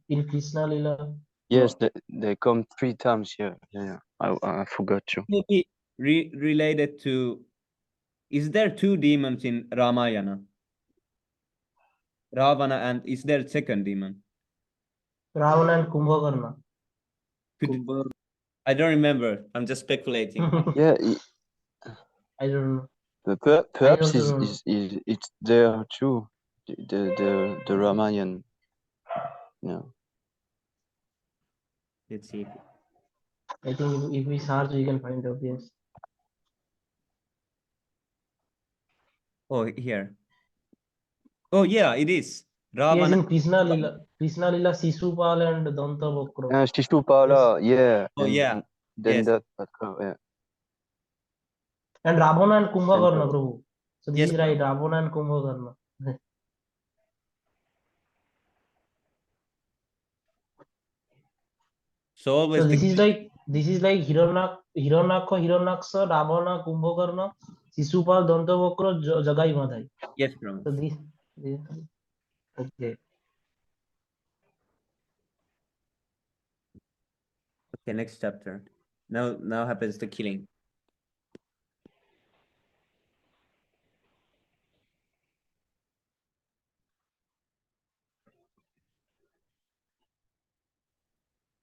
[SPEAKER 4] in Krishna Lila.
[SPEAKER 2] Yes, they come 3 times here. Yeah, I forgot to.
[SPEAKER 1] Maybe related to, is there two demons in Ramayana? Ravana, and is there a second demon?
[SPEAKER 4] Ravana and Kumbhakarna.
[SPEAKER 1] I don't remember. I'm just speculating.
[SPEAKER 2] Yeah,
[SPEAKER 4] I don't know.
[SPEAKER 2] perhaps
[SPEAKER 4] also don't know.
[SPEAKER 2] it's there too. The Ramayana. Yeah.
[SPEAKER 1] Let's see.
[SPEAKER 4] I think if we search, we can find out. Yes.
[SPEAKER 1] Oh, here. Oh, yeah, it is.
[SPEAKER 4] Yes,
[SPEAKER 1] Ravana.
[SPEAKER 4] in Krishna Lila, Sisupal and Dantavakra.
[SPEAKER 2] Shishupala, yeah.
[SPEAKER 1] Oh, yeah.
[SPEAKER 2] Then
[SPEAKER 1] Yes.
[SPEAKER 2] that, yeah.
[SPEAKER 4] And Ravana and
[SPEAKER 2] And
[SPEAKER 4] Kumbhakarna, Prabhu. So this
[SPEAKER 1] Yes,
[SPEAKER 4] is right, Ravana and Kumbhakarna.
[SPEAKER 1] So always
[SPEAKER 4] So
[SPEAKER 1] the
[SPEAKER 4] this is like Hiranyaksha, Ravana, Kumbhakarna, Sisupal, Dantavakra, Jagai Madhai.
[SPEAKER 1] yes, bro.
[SPEAKER 4] So this okay.
[SPEAKER 1] Okay, next chapter. Now happens the killing.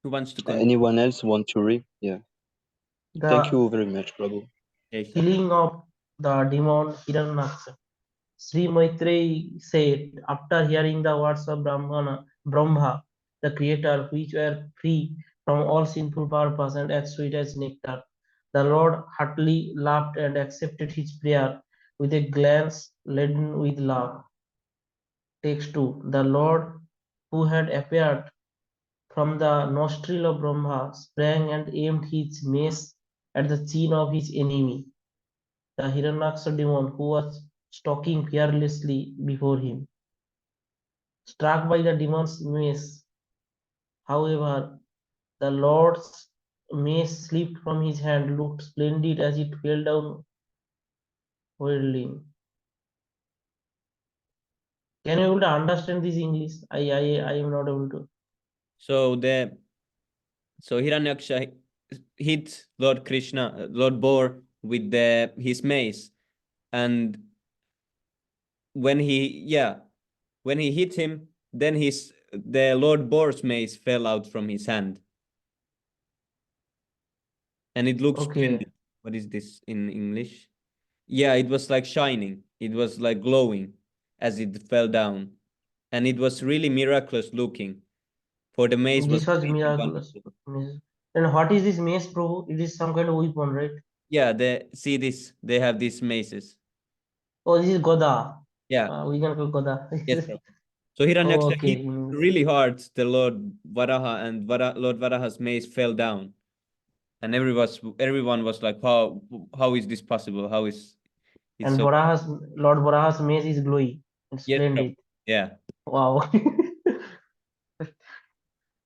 [SPEAKER 1] Who wants to continue?
[SPEAKER 2] Anyone else want to read? Yeah. Thank
[SPEAKER 4] The
[SPEAKER 2] you very much, Prabhu.
[SPEAKER 1] Yes,
[SPEAKER 4] killing of the demon Hiranyaksha. Sri Maitreyi said, after hearing the words of Brahma, the creator, which were free from all sinful purpose and as sweet as nectar, the Lord heartily laughed and accepted his prayer with a glance laden with love. Text 2. The Lord, who had appeared from the nostril of Brahma, sprang and aimed his mace at the chin of his enemy, the Hiranyaksha demon, who was stalking fearlessly before him. Struck by the demon's mace, however, the Lord's mace slipped from his hand, looked splendid as it fell down whirling. Can you able to understand this English? I am not able to.
[SPEAKER 1] So Hiranyaksha hit Lord Krishna, Lord Boar with his mace, and when he hit him, then the Lord Boar's mace fell out from his hand, and it looked
[SPEAKER 4] Okay.
[SPEAKER 1] splendid. What is this in English? Yeah, it was like shining. It was like glowing as it fell down, and it was really miraculous looking. For the mace was
[SPEAKER 4] This was
[SPEAKER 1] really
[SPEAKER 4] miraculous.
[SPEAKER 1] wonderful.
[SPEAKER 4] And what is this mace, Prabhu? It is some kind of weapon, right?
[SPEAKER 1] Yeah, they have these maces.
[SPEAKER 4] Oh, this is Goda.
[SPEAKER 1] Yeah,
[SPEAKER 4] We can call Goda.
[SPEAKER 1] yes, bro. So
[SPEAKER 4] Oh,
[SPEAKER 1] Hiranyaksha
[SPEAKER 4] okay.
[SPEAKER 1] hit really hard the Lord Varaha, and Lord Varaha's mace fell down. And everyone was like, how is this possible? How is it
[SPEAKER 4] And
[SPEAKER 1] so?
[SPEAKER 4] Lord Varaha's mace is glowy. It's
[SPEAKER 1] Yes, bro.
[SPEAKER 4] splendid.
[SPEAKER 1] Yeah.
[SPEAKER 4] Wow.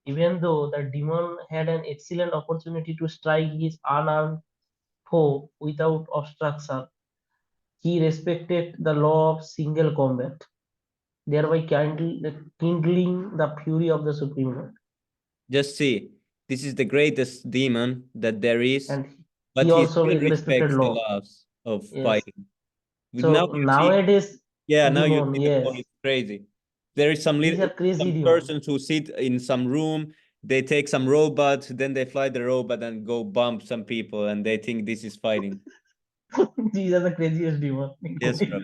[SPEAKER 4] Even though the demon had an excellent opportunity to strike his unarmed foe without obstruction, he respected the law of single combat, thereby kindling the fury of the Supreme Lord.
[SPEAKER 1] Just see, this is the greatest demon that there is,
[SPEAKER 4] And
[SPEAKER 1] but
[SPEAKER 4] he
[SPEAKER 1] he
[SPEAKER 4] also
[SPEAKER 1] still
[SPEAKER 4] respected
[SPEAKER 1] respects the
[SPEAKER 4] law.
[SPEAKER 1] laws of
[SPEAKER 4] Yes.
[SPEAKER 1] fighting. Now
[SPEAKER 4] So
[SPEAKER 1] you see,
[SPEAKER 4] nowadays,
[SPEAKER 1] yeah, now you
[SPEAKER 4] demon,
[SPEAKER 1] see the point.
[SPEAKER 4] yes,
[SPEAKER 1] It's crazy. There is some
[SPEAKER 4] these are crazy
[SPEAKER 1] some
[SPEAKER 4] demon.
[SPEAKER 1] persons who sit in some room. They take some robot, then they fly the robot and go bump some people, and they think this is fighting.
[SPEAKER 4] These are the craziest demon.
[SPEAKER 1] Yes, bro.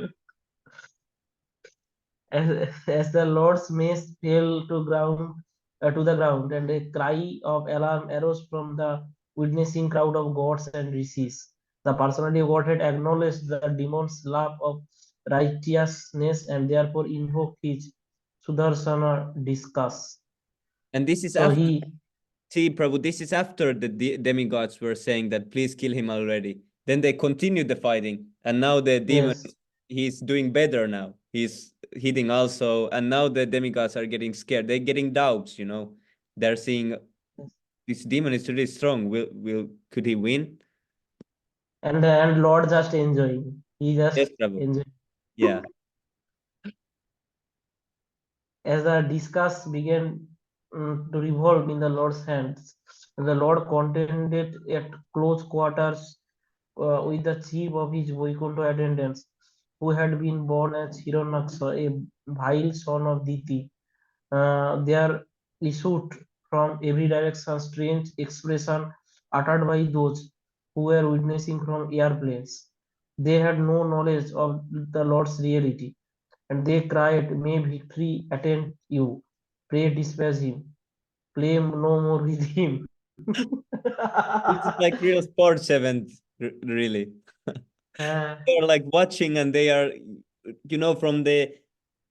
[SPEAKER 4] As the Lord's mace fell to the ground, and a cry of alarm arose from the witnessing crowd of gods and rishis. The personality of Godhead acknowledged the demon's love of righteousness and therefore invoked his Sudarsana discuss.
[SPEAKER 1] And this is
[SPEAKER 4] So
[SPEAKER 1] after,
[SPEAKER 4] he,
[SPEAKER 1] see, Prabhu, this is after the demigods were saying that please kill him already. Then they continued the fighting, and now the demon
[SPEAKER 4] yes,
[SPEAKER 1] he's doing better now. He's hitting also, and now the demigods are getting scared. They're getting doubts, They're seeing this demon is really strong. Could he win?
[SPEAKER 4] and Lord just enjoying. He just
[SPEAKER 1] Yes, Prabhu.
[SPEAKER 4] enjoying.
[SPEAKER 1] Yeah.
[SPEAKER 4] As the discuss began to revolve in the Lord's hands. The Lord contended at close quarters with the chief of his Vaikuntha attendants, who had been born as Hiranyaksha, a vile son of Diti. There issued from every direction strange expression uttered by those who were witnessing from airplanes. They had no knowledge of the Lord's reality, and they cried, "May victory attend you! Pray despise him! Play no more with him!"
[SPEAKER 1] It's like real sports event, really.
[SPEAKER 4] Uh,
[SPEAKER 1] They're like watching and they are, from the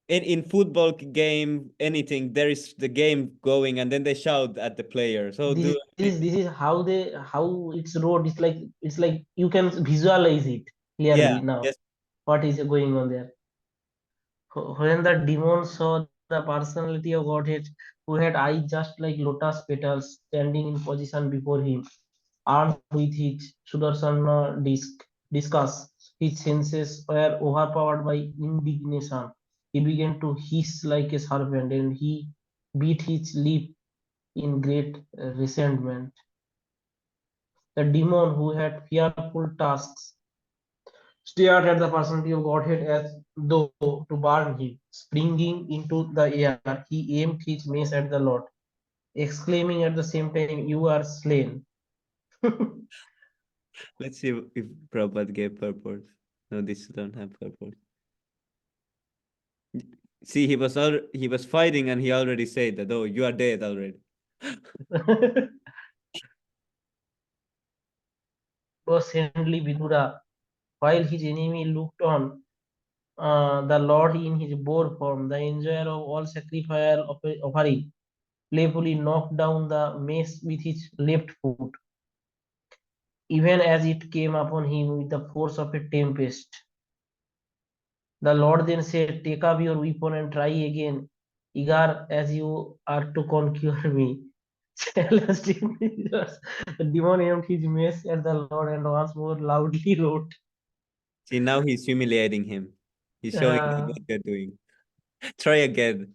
[SPEAKER 1] in football game, anything, there is the game going and then they shout at the player. So do
[SPEAKER 4] this is how it's wrote. It's like you can visualize it
[SPEAKER 1] yeah,
[SPEAKER 4] clearly now.
[SPEAKER 1] yes,
[SPEAKER 4] What is going on there? When the demon saw the personality of Godhead, who had eyes just like lotus petals, standing in position before him, armed with his Sudarsana discus, his senses were overpowered by indignation. He began to hiss like a serpent, and he beat his lip in great resentment. The demon, who had fearful tasks, stared at the personality of Godhead as though to burn him. Springing into the air, he aimed his mace at the Lord, exclaiming at the same time, "You are slain."
[SPEAKER 1] let's see if Prabhupada gave purpose. No, this don't have purpose. See, he was fighting and he already said that, oh, you are dead already.
[SPEAKER 4] Was Henry Vidura, while his enemy looked on, the Lord in his boar form, the enjoyer of all sacrificial offering, playfully knocked down the mace with his left foot, even as it came upon him with the force of a tempest. The Lord then said, "Take up your weapon and try again, eager as you are to conquer me." Celestial Jesus. The demon aimed his mace at the Lord and once more loudly wrote.
[SPEAKER 1] See, now he's humiliating him. He's showing him
[SPEAKER 4] Uh,
[SPEAKER 1] what they're doing. Try again.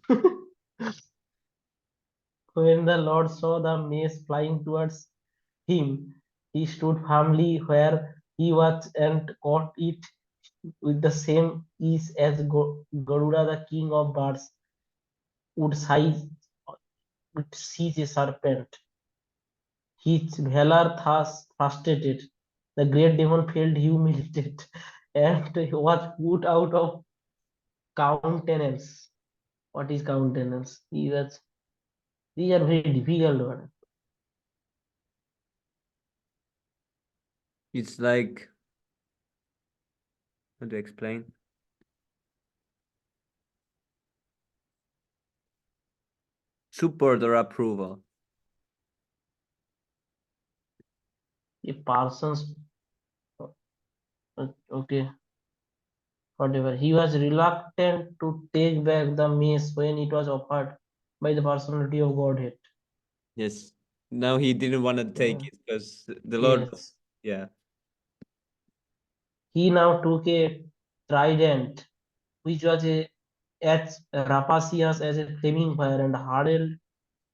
[SPEAKER 4] when the Lord saw the mace flying towards him, he stood firmly where he was and caught it with the same ease as Garuda, the king of birds, would seize a serpent. His valor thus frustrated, the great demon felt humiliated and was put out of countenance. What is countenance? These are very difficult words.
[SPEAKER 1] It's like, how to explain? Support or approval.
[SPEAKER 4] A person's okay, whatever. He was reluctant to take back the mace when it was offered by the personality of Godhead.
[SPEAKER 1] Yes. Now he didn't want to take
[SPEAKER 4] Uh,
[SPEAKER 1] it because the Lord,
[SPEAKER 4] yes.
[SPEAKER 1] yeah.
[SPEAKER 4] He now took a trident, which was as rapacious as a flaming fire, and hurled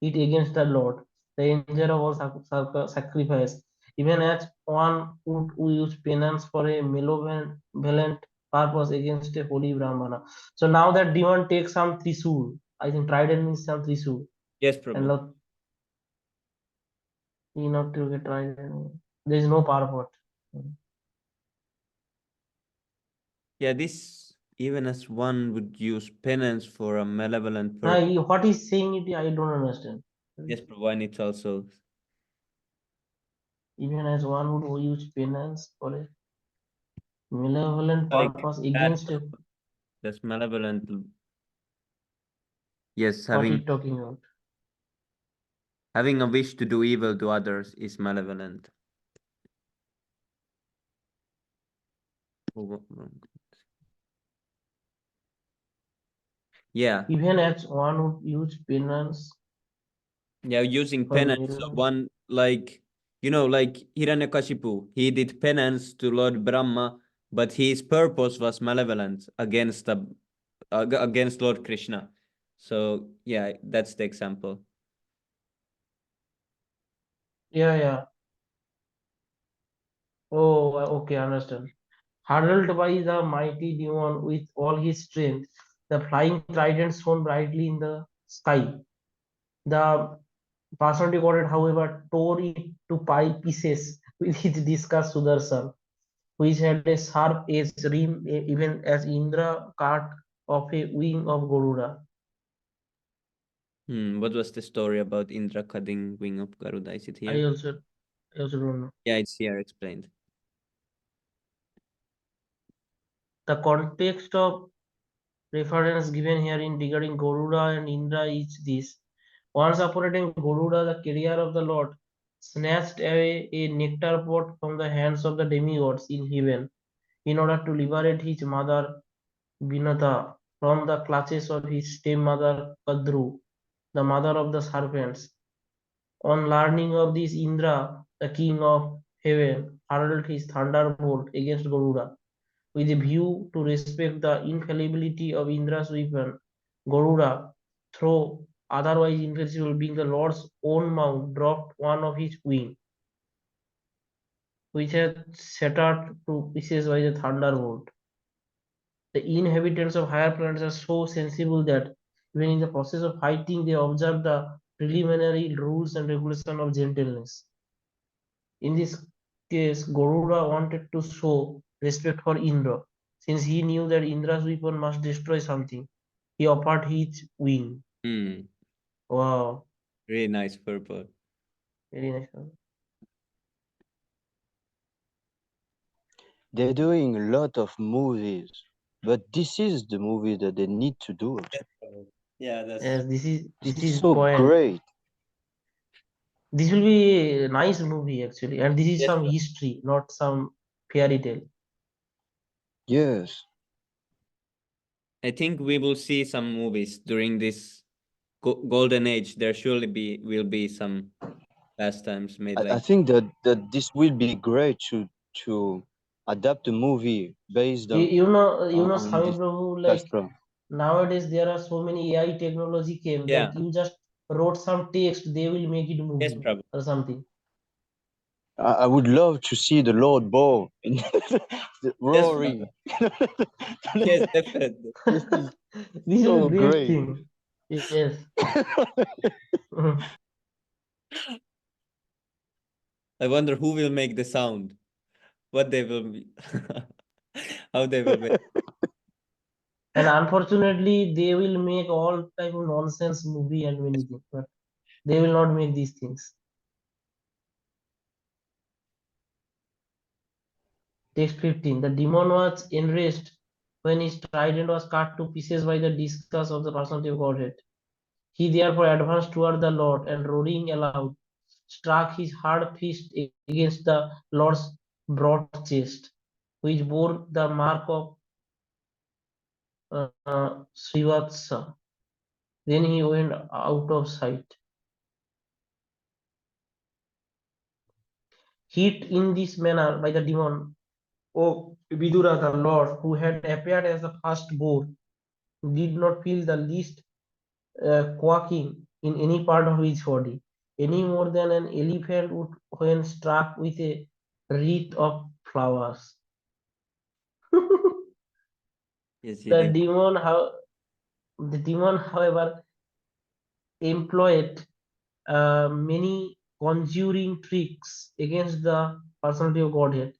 [SPEAKER 4] it against the Lord, the angel of all sacrifice, even as one would use penance for a malevolent purpose against a holy Brahmana. So now that demon takes some Trisul. I think trident means some Trisul.
[SPEAKER 1] Yes,
[SPEAKER 4] And
[SPEAKER 1] Prabhu.
[SPEAKER 4] now he not to get trident. There is no purport.
[SPEAKER 1] Yeah, this, even as one would use penance for a malevolent
[SPEAKER 4] Now,
[SPEAKER 1] purpose.
[SPEAKER 4] what he's saying it, I don't understand.
[SPEAKER 1] Yes, Prabhu, and it's also
[SPEAKER 4] Even as one would use penance for a malevolent
[SPEAKER 1] like
[SPEAKER 4] purpose
[SPEAKER 1] bad
[SPEAKER 4] against a,
[SPEAKER 1] purpose. That's malevolent. Yes,
[SPEAKER 4] what he
[SPEAKER 1] having
[SPEAKER 4] talking about.
[SPEAKER 1] having a wish to do evil to others is malevolent. Yeah,
[SPEAKER 4] Even as one would use penance
[SPEAKER 1] yeah, using
[SPEAKER 4] for
[SPEAKER 1] penance. So one, like, like Hiranyakashipu, he did penance to Lord Brahma, but his purpose was malevolent against against Lord Krishna. So yeah, that's the example.
[SPEAKER 4] Yeah. Oh, okay, understand. Hurled by the mighty demon with all his strength, the flying trident shone brightly in the sky. The personality god, however, tore it to pieces with his discus Sudarshan, which had a sharp edge rim even as Indra cut off a wing of Garuda.
[SPEAKER 1] What was the story about Indra cutting wing of Garuda? Is it
[SPEAKER 4] I
[SPEAKER 1] here?
[SPEAKER 4] also, I also don't know.
[SPEAKER 1] Yeah, it's here explained.
[SPEAKER 4] The context of reference given here in regarding Garuda and Indra is this. Once upon a time, Garuda, the carrier of the Lord, snatched away a nectar pot from the hands of the demigods in heaven in order to liberate his mother Vinata from the clutches of his stepmother Kadru, the mother of the serpents. On learning of this, Indra, the king of heaven, hurled his thunderbolt against Garuda with a view to respect the infallibility of Indra's weapon. Garuda, though otherwise invincible, being the Lord's own mount, dropped one of his wings, which had shattered to pieces by the thunderbolt. The inhabitants of higher planets are so sensible that even in the process of fighting, they observe the preliminary rules and regulations of gentleness. In this case, Garuda wanted to show respect for Indra, since he knew that Indra's weapon must destroy something. He offered his wing. Wow,
[SPEAKER 1] Really nice purple.
[SPEAKER 4] very nice.
[SPEAKER 2] They're doing a lot of movies, but this is the movie that they need to do.
[SPEAKER 1] Yeah, that's
[SPEAKER 4] Yes, this
[SPEAKER 2] This is
[SPEAKER 4] is
[SPEAKER 2] so
[SPEAKER 4] point.
[SPEAKER 2] great.
[SPEAKER 4] This will be a nice movie actually, and this is
[SPEAKER 1] Yes,
[SPEAKER 4] some
[SPEAKER 1] sir.
[SPEAKER 4] history, not some fairy tale.
[SPEAKER 2] Yes.
[SPEAKER 1] I think we will see some movies during this golden age. There surely will be some pastimes made
[SPEAKER 2] I
[SPEAKER 1] like
[SPEAKER 2] think that this will be great to adapt a movie based
[SPEAKER 4] You know,
[SPEAKER 2] on
[SPEAKER 4] Swami
[SPEAKER 2] this
[SPEAKER 4] Prabhu,
[SPEAKER 2] past
[SPEAKER 4] like nowadays there are so many AI technology came
[SPEAKER 1] yeah.
[SPEAKER 4] that you just wrote some text, they will make it
[SPEAKER 1] Yes,
[SPEAKER 4] movie
[SPEAKER 1] Prabhu.
[SPEAKER 4] or something.
[SPEAKER 2] I would love to see the Lord Bow in the
[SPEAKER 1] Yes, Prabhu.
[SPEAKER 2] Rory.
[SPEAKER 1] Yes, definitely.
[SPEAKER 2] This is
[SPEAKER 4] This is a
[SPEAKER 2] so
[SPEAKER 4] great
[SPEAKER 2] great.
[SPEAKER 4] thing. Yes.
[SPEAKER 1] I wonder who will make the sound. What they will be. How they will make.
[SPEAKER 4] And unfortunately, they will make all type of nonsense movie and many things, but they will not make these things. Text 15. The demon was enraged when his trident was cut to pieces by the discus of the personality of Godhead. He therefore advanced toward the Lord and roaring aloud, struck his hard fist against the Lord's broad chest, which bore the mark of Srivatsa. Then he went out of sight. Hit in this manner by the demon, O Vidura, the Lord, who had appeared as the first boar, did not feel the least quaking in any part of his body, any more than an elephant would when struck with a wreath of flowers.
[SPEAKER 1] Yes, he
[SPEAKER 4] The
[SPEAKER 1] did.
[SPEAKER 4] demon, however, employed many conjuring tricks against the personality of Godhead,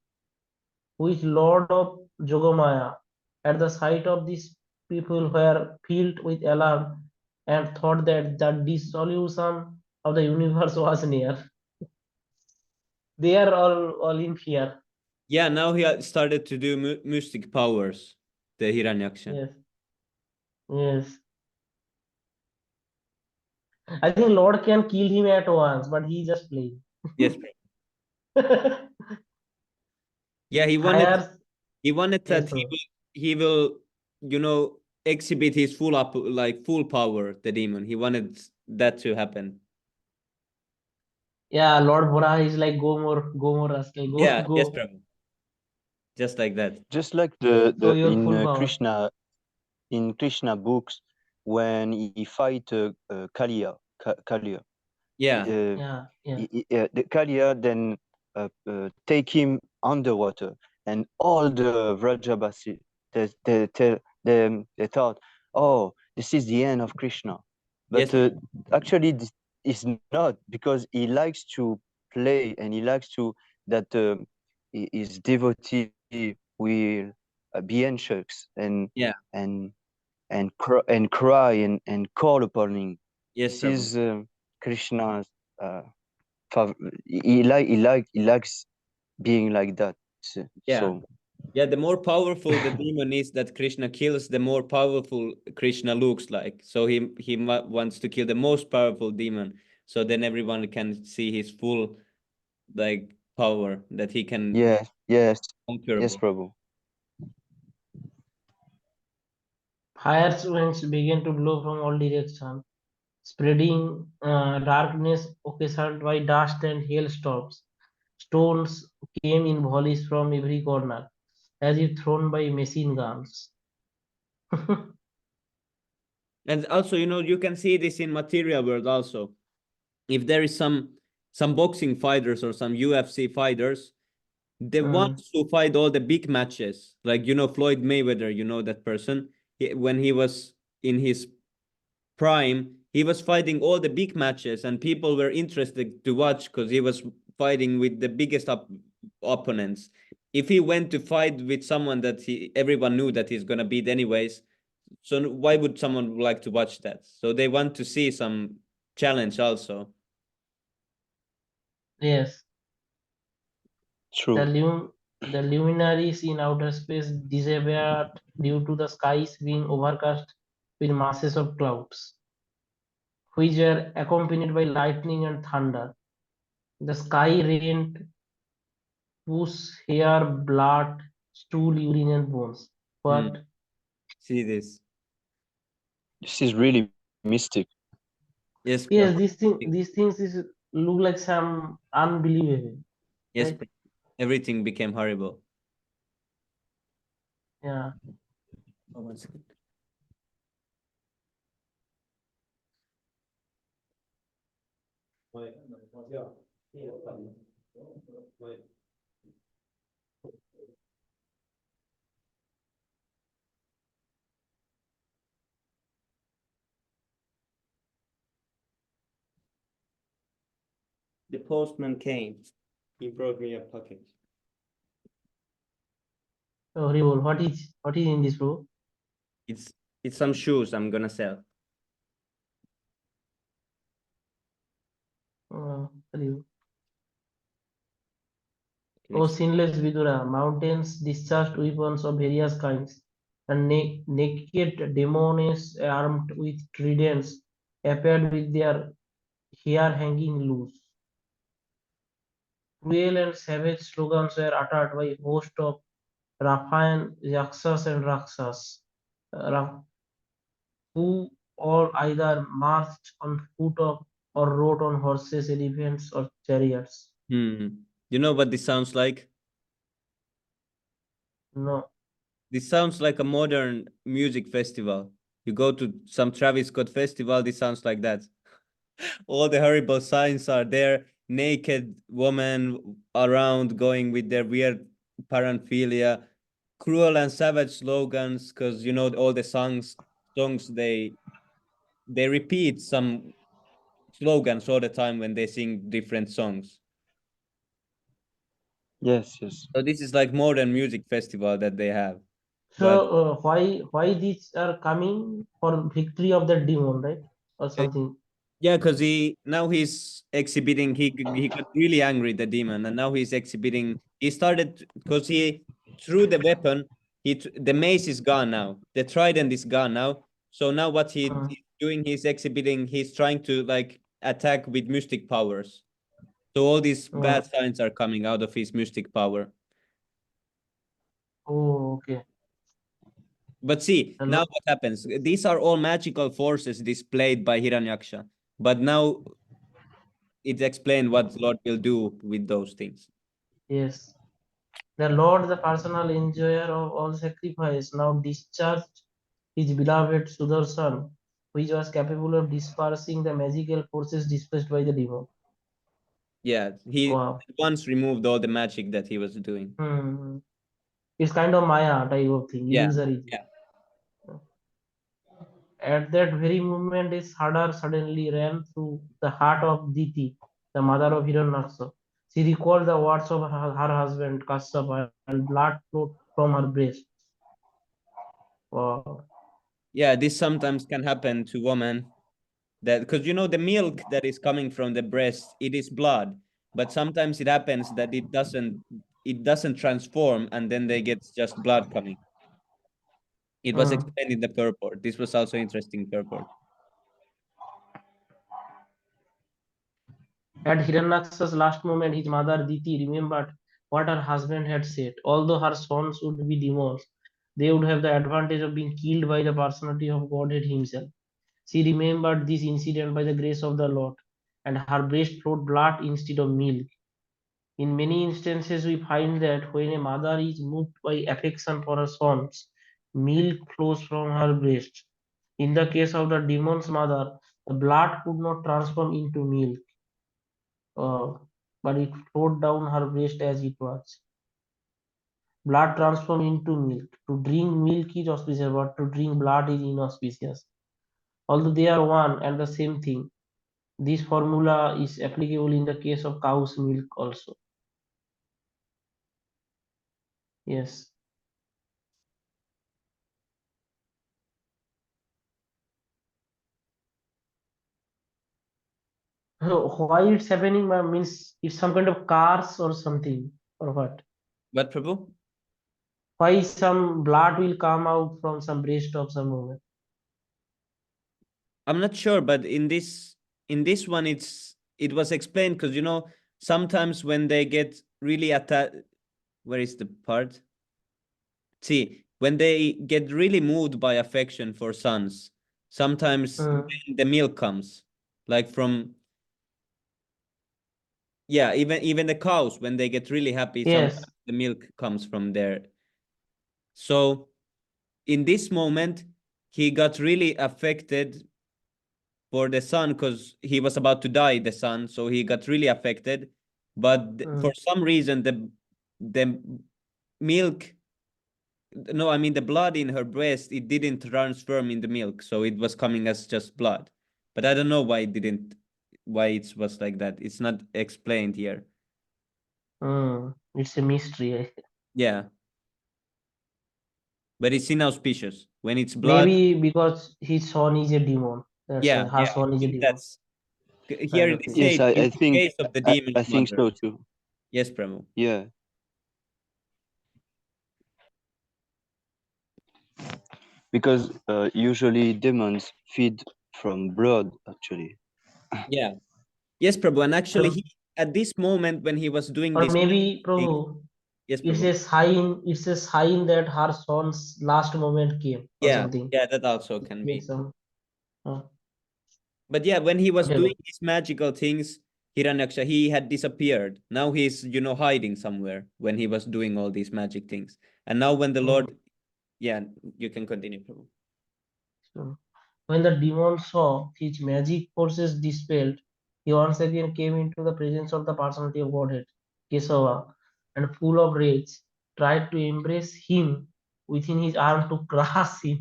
[SPEAKER 4] which Lord of Jogamaya, at the sight of these people, were filled with alarm and thought that the dissolution of the universe was near. They are all in fear.
[SPEAKER 1] Yeah, now he started to do mystic powers, the Hiranyaksha.
[SPEAKER 4] Yes, yes. I think Lord can kill him at once, but he just playing.
[SPEAKER 1] Yes. Yeah,
[SPEAKER 4] Hires,
[SPEAKER 1] he wanted
[SPEAKER 4] yes,
[SPEAKER 1] that
[SPEAKER 4] bro.
[SPEAKER 1] he will, exhibit his full power, the demon. He wanted that to happen.
[SPEAKER 4] Yeah, Lord Varaha is like go more rascal,
[SPEAKER 1] Yeah, yes,
[SPEAKER 4] go,
[SPEAKER 1] Prabhu. Just like that.
[SPEAKER 2] Just like
[SPEAKER 4] show
[SPEAKER 2] the
[SPEAKER 4] your full power.
[SPEAKER 2] in Krishna books when he fight Kalia.
[SPEAKER 1] Yeah.
[SPEAKER 2] The Kalia then take him underwater, and all the Vrajabasi they thought, oh, this is the end of Krishna, but
[SPEAKER 1] Yes.
[SPEAKER 2] actually this is not, because he likes to play and he likes to that his devotee will be anxious
[SPEAKER 1] Yeah.
[SPEAKER 2] and cry and call upon him.
[SPEAKER 1] Yes,
[SPEAKER 2] This
[SPEAKER 1] Prabhu.
[SPEAKER 2] is Krishna's. He likes being like that.
[SPEAKER 1] Yeah.
[SPEAKER 2] So
[SPEAKER 1] Yeah, the more powerful the demon is that Krishna kills, the more powerful Krishna looks like. So he wants to kill the most powerful demon, so then everyone can see his full like power that he can
[SPEAKER 2] yes,
[SPEAKER 1] conquerable.
[SPEAKER 2] Prabhu.
[SPEAKER 4] Fire winds began to blow from all directions, spreading darkness occasioned by dust and hailstorms. Stones came in volleys from every corner, as if thrown by machine guns.
[SPEAKER 1] And also, you can see this in material world also. If there is some boxing fighters or some UFC fighters, the ones who fight all the big matches, like Floyd Mayweather, that person, when he was in his prime, he was fighting all the big matches, and people were interested to watch because he was fighting with the biggest opponents. If he went to fight with someone that everyone knew that he's gonna beat anyways, so why would someone like to watch that? So they want to see some challenge also.
[SPEAKER 4] Yes,
[SPEAKER 2] True.
[SPEAKER 4] the luminaries in outer space disappeared due to the skies being overcast with masses of clouds, which were accompanied by lightning and thunder. The sky rained pus, hair, blood, stool, urine, and bones.
[SPEAKER 1] Hmm.
[SPEAKER 4] But
[SPEAKER 1] See this.
[SPEAKER 2] This is really mystic.
[SPEAKER 1] Yes,
[SPEAKER 4] yes,
[SPEAKER 1] Prabhu.
[SPEAKER 4] these things look like some unbelievable,
[SPEAKER 1] Yes,
[SPEAKER 4] right?
[SPEAKER 1] everything became horrible.
[SPEAKER 4] Yeah.
[SPEAKER 1] Oh, 1 second. The postman came. He brought me a package.
[SPEAKER 4] Oh, horrible. What is in this, bro?
[SPEAKER 1] It's some shoes I'm gonna sell.
[SPEAKER 4] Horrible. Oh, sinless Vidura, mountains discharged weapons of various kinds, and naked demons armed with tridents appeared with their hair hanging loose. Cruel and savage slogans were uttered by a host of Raphael, Yaksas, and Raksas, who all either marched on foot or rode on horses, elephants, or chariots.
[SPEAKER 1] You know what this sounds like?
[SPEAKER 4] No.
[SPEAKER 1] This sounds like a modern music festival. You go to some Travis Scott festival, this sounds like that. All the horrible signs are there. Naked woman around going with their weird paraphernalia, cruel and savage slogans, because all the songs they repeat some slogans all the time when they sing different songs.
[SPEAKER 2] Yes.
[SPEAKER 1] So this is like modern music festival that they have.
[SPEAKER 4] So
[SPEAKER 1] But
[SPEAKER 4] why these are coming for victory of the demon, right? Or
[SPEAKER 1] uh,
[SPEAKER 4] something.
[SPEAKER 1] yeah, because he's exhibiting. He got really angry, the demon, and now he's exhibiting. He started because he threw the weapon. The mace is gone now. The trident is gone now. So now what he's doing, he's exhibiting. He's trying to like attack with mystic powers. So all these bad signs are coming out of his mystic power.
[SPEAKER 4] Oh, okay.
[SPEAKER 1] But see, now
[SPEAKER 4] Hello.
[SPEAKER 1] what happens? These are all magical forces displayed by Hiranyaksha. But now it's explained what Lord will do with those things.
[SPEAKER 4] Yes. The Lord, the personal enjoyer of all sacrifice, now discharged his beloved Sudarshan which was capable of dispersing the magical forces dispersed by the demon.
[SPEAKER 1] Yeah, he
[SPEAKER 4] Wow.
[SPEAKER 1] once removed all the magic that he was doing.
[SPEAKER 4] It's kind of Maya type of thing,
[SPEAKER 1] Yeah,
[SPEAKER 4] illusory.
[SPEAKER 1] yeah.
[SPEAKER 4] At that very moment, a shudder suddenly ran through the heart of Diti, the mother of Hiranyaksha. She recalled the words of her husband Kashyapa, and blood flowed from her breast. Wow.
[SPEAKER 1] Yeah, this sometimes can happen to women, that because you know the milk that is coming from the breast, it is blood, but sometimes it happens that it doesn't transform, and then they get just blood coming. It was
[SPEAKER 4] Mm.
[SPEAKER 1] explained in the purport. This was also interesting purport.
[SPEAKER 4] At Hiranyaksha's last moment, his mother Diti remembered what her husband had said. Although her sons would be demons, they would have the advantage of being killed by the personality of Godhead himself. She remembered this incident by the grace of the Lord, and her breast flowed blood instead of milk. In many instances, we find that when a mother is moved by affection for her sons, milk flows from her breast. In the case of the demon's mother, the blood could not transform into milk, uh, but it flowed down her breast as it was. Blood transformed into milk. To drink milk is auspicious, but to drink blood is inauspicious. Although they are one and the same thing, this formula is applicable in the case of cow's milk also. Yes. So why it's happening means it's some kind of curse or something or what?
[SPEAKER 1] But Prabhu,
[SPEAKER 4] Why some blood will come out from some breast of some woman?
[SPEAKER 1] I'm not sure, but in this one, it was explained because sometimes when they get really attached, where is the part? See, when they get really moved by affection for sons, sometimes
[SPEAKER 4] Mm.
[SPEAKER 1] then the milk comes, like from, yeah, even the cows when they get really happy,
[SPEAKER 4] Yes.
[SPEAKER 1] sometimes the milk comes from there. So in this moment, he got really affected for the son because he was about to die, the son, so he got really affected. But for
[SPEAKER 4] Mm.
[SPEAKER 1] some reason, the milk, no, I mean the blood in her breast, it didn't transform in the milk, so it was coming as just blood. But I don't know why it was like that. It's not explained here.
[SPEAKER 4] Mm. It's a mystery.
[SPEAKER 1] Yeah, but it's inauspicious when it's blood.
[SPEAKER 4] Maybe because his son is a demon. That's why
[SPEAKER 1] Yeah,
[SPEAKER 4] her
[SPEAKER 1] yeah, I
[SPEAKER 4] son is a
[SPEAKER 1] think
[SPEAKER 4] demon.
[SPEAKER 1] that's
[SPEAKER 4] Kind
[SPEAKER 1] here
[SPEAKER 4] of
[SPEAKER 1] they
[SPEAKER 4] thing.
[SPEAKER 1] say
[SPEAKER 2] Yes,
[SPEAKER 1] it in
[SPEAKER 2] I
[SPEAKER 1] the
[SPEAKER 2] think
[SPEAKER 1] case of the
[SPEAKER 2] I
[SPEAKER 1] demon's
[SPEAKER 2] think
[SPEAKER 1] mother.
[SPEAKER 2] so too.
[SPEAKER 1] Yes, Premu.
[SPEAKER 2] Yeah, because usually demons feed from blood actually.
[SPEAKER 1] Yeah. Yes, Prabhu. And actually,
[SPEAKER 4] Or,
[SPEAKER 1] he at this moment when he was doing
[SPEAKER 4] or
[SPEAKER 1] this magic
[SPEAKER 4] maybe
[SPEAKER 1] thing,
[SPEAKER 4] Prabhu,
[SPEAKER 1] yes,
[SPEAKER 4] it's
[SPEAKER 1] Prabhu.
[SPEAKER 4] a sign. It's a sign that her son's last moment came or
[SPEAKER 1] Yeah,
[SPEAKER 4] something.
[SPEAKER 1] yeah, that also can
[SPEAKER 4] Make
[SPEAKER 1] be.
[SPEAKER 4] some. Uh,
[SPEAKER 1] But yeah, when he was
[SPEAKER 4] whatever.
[SPEAKER 1] doing these magical things, Hiranyaksha, he had disappeared. Now he's, hiding somewhere when he was doing all these magic things. And now when the
[SPEAKER 4] Mm.
[SPEAKER 1] Lord, yeah, you can continue, Prabhu.
[SPEAKER 4] So, when the demon saw his magic forces dispelled, he once again came into the presence of the personality of Godhead, Kesava, and full of rage, tried to embrace him within his arm to crush him.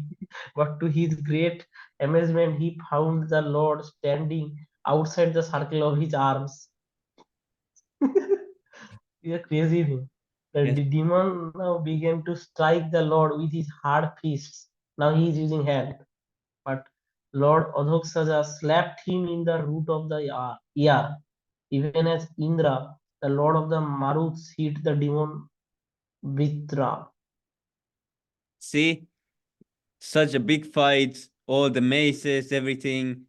[SPEAKER 4] But to his great amazement, he found the Lord standing outside the circle of his arms. It's a crazy thing. The
[SPEAKER 1] Yes.
[SPEAKER 4] demon now began to strike the Lord with his hard fists. Now he is using hand. But Lord Adhoksaja slapped him in the root of the ear, even as Indra, the lord of the Maruts, hit the demon Vritra.
[SPEAKER 1] See, such a big fight, all the maces, everything,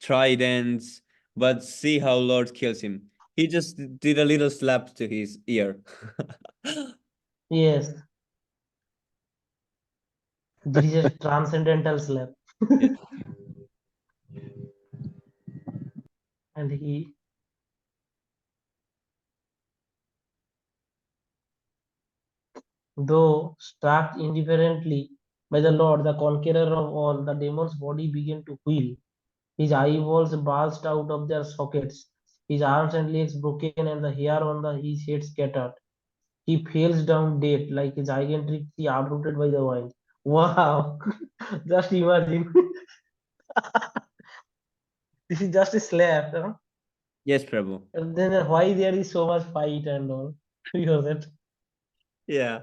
[SPEAKER 1] tridents, but see how Lord kills him. He just did a little slap to his ear.
[SPEAKER 4] Yes, this is a transcendental slap.
[SPEAKER 1] Yes.
[SPEAKER 4] And he, though struck indifferently, by the Lord, the conqueror of all, the demon's body began to wheel. His eyeballs bulged out of their sockets, his arms and legs broken, and the hair on his head scattered. He falls down dead like a gigantic tree uprooted by the wind. Wow! Just imagine. This is just a slap, huh?
[SPEAKER 1] Yes, Prabhu.
[SPEAKER 4] And then why there is so much fight and all? Because it.
[SPEAKER 1] Yeah.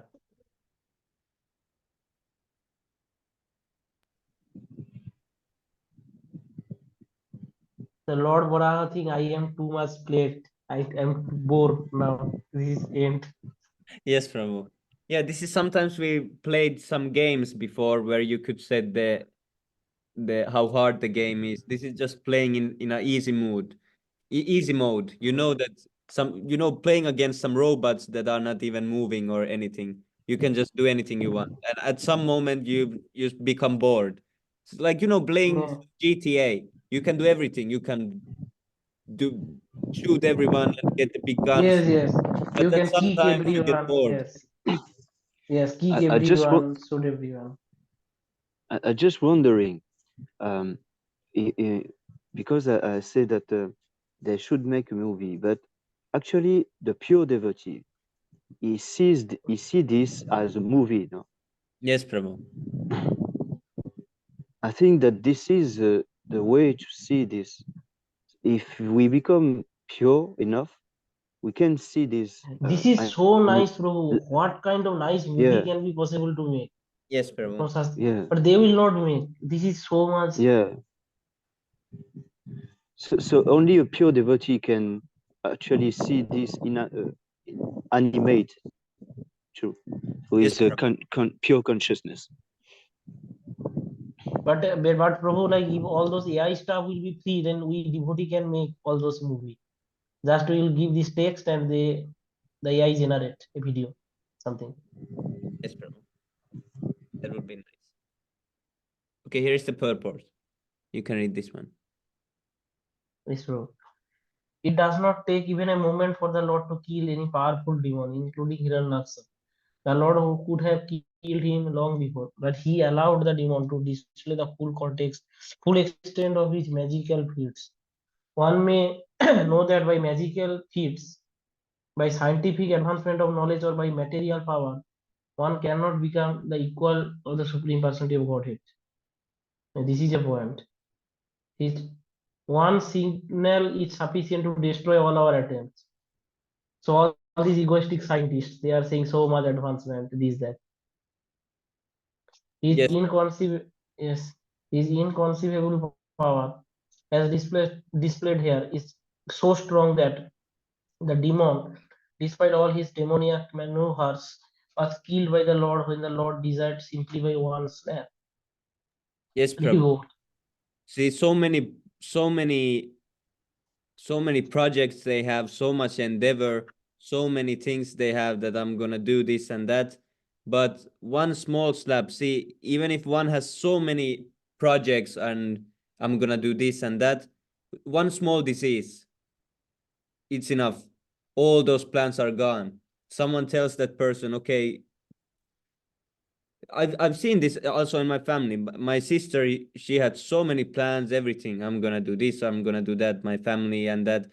[SPEAKER 4] The Lord Varaha thing, I am too much played. I am bored now. This is end.
[SPEAKER 1] Yes, Prabhu. Yeah, this is sometimes we played some games before where you could set the how hard the game is. This is just playing in a easy mood. Easy mode. You know that playing against some robots that are not even moving or anything. You can just do anything you want. And at some moment you become bored. It's like playing
[SPEAKER 4] Yeah.
[SPEAKER 1] GTA. You can do everything. You can do shoot everyone and get the big guns.
[SPEAKER 4] Yes, yes.
[SPEAKER 1] But
[SPEAKER 4] You
[SPEAKER 1] at
[SPEAKER 4] can
[SPEAKER 1] some
[SPEAKER 4] kick
[SPEAKER 1] times you get
[SPEAKER 4] everyone.
[SPEAKER 1] bored.
[SPEAKER 4] Yes. Yes, kick
[SPEAKER 2] I just
[SPEAKER 4] everyone, shoot everyone.
[SPEAKER 2] I just wondering, um, because I say that they should make a movie, but actually the pure devotee he see this as a movie. No,
[SPEAKER 1] Yes, Prabhu.
[SPEAKER 2] I think that this is the way to see this. If we become pure enough, we can see this.
[SPEAKER 4] This is so
[SPEAKER 2] I mean,
[SPEAKER 4] nice, bro. What kind of nice movie
[SPEAKER 2] yeah,
[SPEAKER 4] can be possible to make
[SPEAKER 1] Yes, Prabhu.
[SPEAKER 4] from such?
[SPEAKER 2] yeah,
[SPEAKER 4] But they will not make. This is so much.
[SPEAKER 2] yeah. So only a pure devotee can actually see this animate true
[SPEAKER 1] Yes,
[SPEAKER 2] with
[SPEAKER 1] Prabhu.
[SPEAKER 2] pure consciousness.
[SPEAKER 4] But Prabhu, like if all those AI stuff will be free, then we devotee can make all those movie. Just we will give this text and the AI generate a video, something.
[SPEAKER 1] Yes, Prabhu. That would be nice. Okay, here's the purport. You can read this one.
[SPEAKER 4] Yes, bro. It does not take even a moment for the Lord to kill any powerful demon, including Hiranyaksa. The Lord who could have killed him long before, but he allowed the demon to display the full context, full extent of his magical feats. One may know that by magical feats, by scientific advancement of knowledge, or by material power, one cannot become the equal of the Supreme Personality of Godhead. And this is a point. His one signal is sufficient to destroy all our attempts. So all these egoistic scientists, they are saying so much advancement, this, that. His
[SPEAKER 1] Yes,
[SPEAKER 4] inconceivable, yes, his inconceivable power, as displayed here, is so strong that the demon, despite all his demoniac maneuvers, was killed by the Lord when the Lord desired simply by one slap.
[SPEAKER 1] yes, Prabhu.
[SPEAKER 4] Reward.
[SPEAKER 1] See, so many projects they have, so much endeavor, so many things they have that I'm gonna do this and that. But one small slap, see, even if one has so many projects and I'm gonna do this and that, one small disease, it's enough. All those plans are gone. Someone tells that person, okay, I've seen this also in my family. My sister, she had so many plans, everything. I'm gonna do this, I'm gonna do that, my family and that.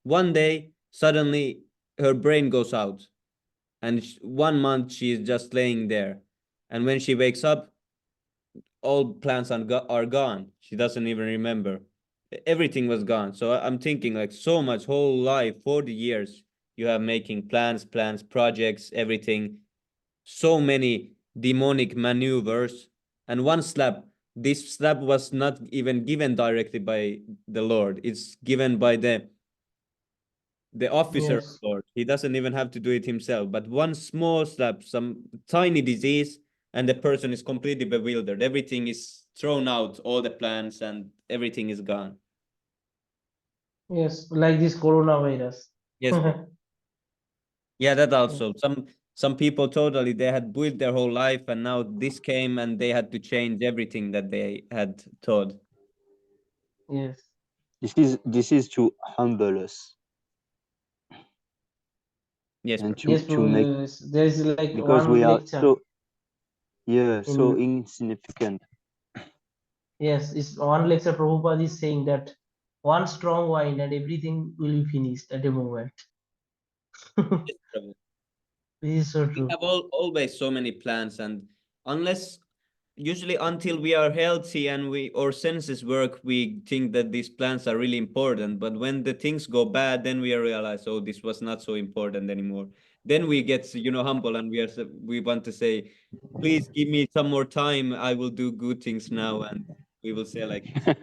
[SPEAKER 1] One day, suddenly, her brain goes out, and 1 month she is just laying there. And when she wakes up, all plans are gone. She doesn't even remember. Everything was gone. So I'm thinking like so much whole life, 40 years, you have making plans, projects, everything, so many demonic maneuvers, and one slap. This slap was not even given directly by the Lord. It's given by the officer of
[SPEAKER 4] Yes,
[SPEAKER 1] Lord. He doesn't even have to do it himself. But one small slap, some tiny disease, and the person is completely bewildered. Everything is thrown out, all the plans, and everything is gone.
[SPEAKER 4] yes, like this coronavirus.
[SPEAKER 1] Yes, bro. Yeah, that also. Some people totally they had built their whole life and now this came and they had to change everything that they had thought.
[SPEAKER 4] Yes,
[SPEAKER 2] This is to humble us
[SPEAKER 1] Yes, bro.
[SPEAKER 2] and
[SPEAKER 4] yes,
[SPEAKER 2] to
[SPEAKER 4] bro.
[SPEAKER 2] make
[SPEAKER 4] Yes. There is like
[SPEAKER 2] because we
[SPEAKER 4] one
[SPEAKER 2] are
[SPEAKER 4] lecture.
[SPEAKER 2] so Yeah, so
[SPEAKER 4] In
[SPEAKER 2] insignificant.
[SPEAKER 4] yes, it's one lecture Prabhupada is saying that one strong wine and everything will be finished at a moment.
[SPEAKER 1] Yes, Prabhu.
[SPEAKER 4] This is so
[SPEAKER 1] We
[SPEAKER 4] true.
[SPEAKER 1] have always so many plans, and unless usually until we are healthy and we our senses work, we think that these plans are really important. But when the things go bad, then we realize, oh, this was not so important anymore. Then we get, humble, and we want to say, please give me some more time. I will do good things now, and we will say like this.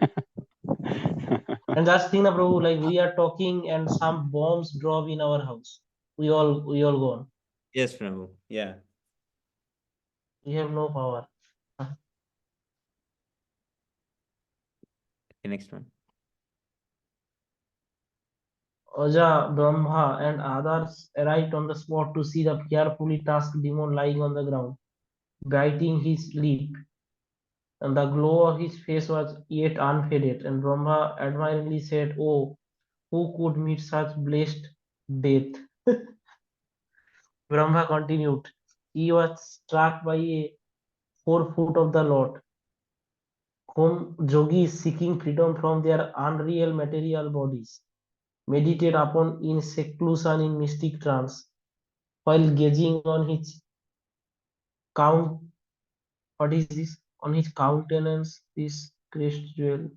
[SPEAKER 4] And that's thing, na Prabhu, like we are talking and some bombs drop in our house. We all gone.
[SPEAKER 1] Yes, Prabhu. Yeah.
[SPEAKER 4] We have no power.
[SPEAKER 1] The next one.
[SPEAKER 4] Aja, Brahma, and others arrived on the spot to see the carefully tasked demon lying on the ground, biting his lip, and the glow of his face was yet unfaded. And Brahma admiringly said, "Oh, who could meet such blessed death?" Brahma continued, "He was struck by a 4 foot of the Lord, whom yogis seeking freedom from their unreal material bodies meditate upon in seclusion in mystic trance, while gazing on his count what is this? On his countenance this crest jewel.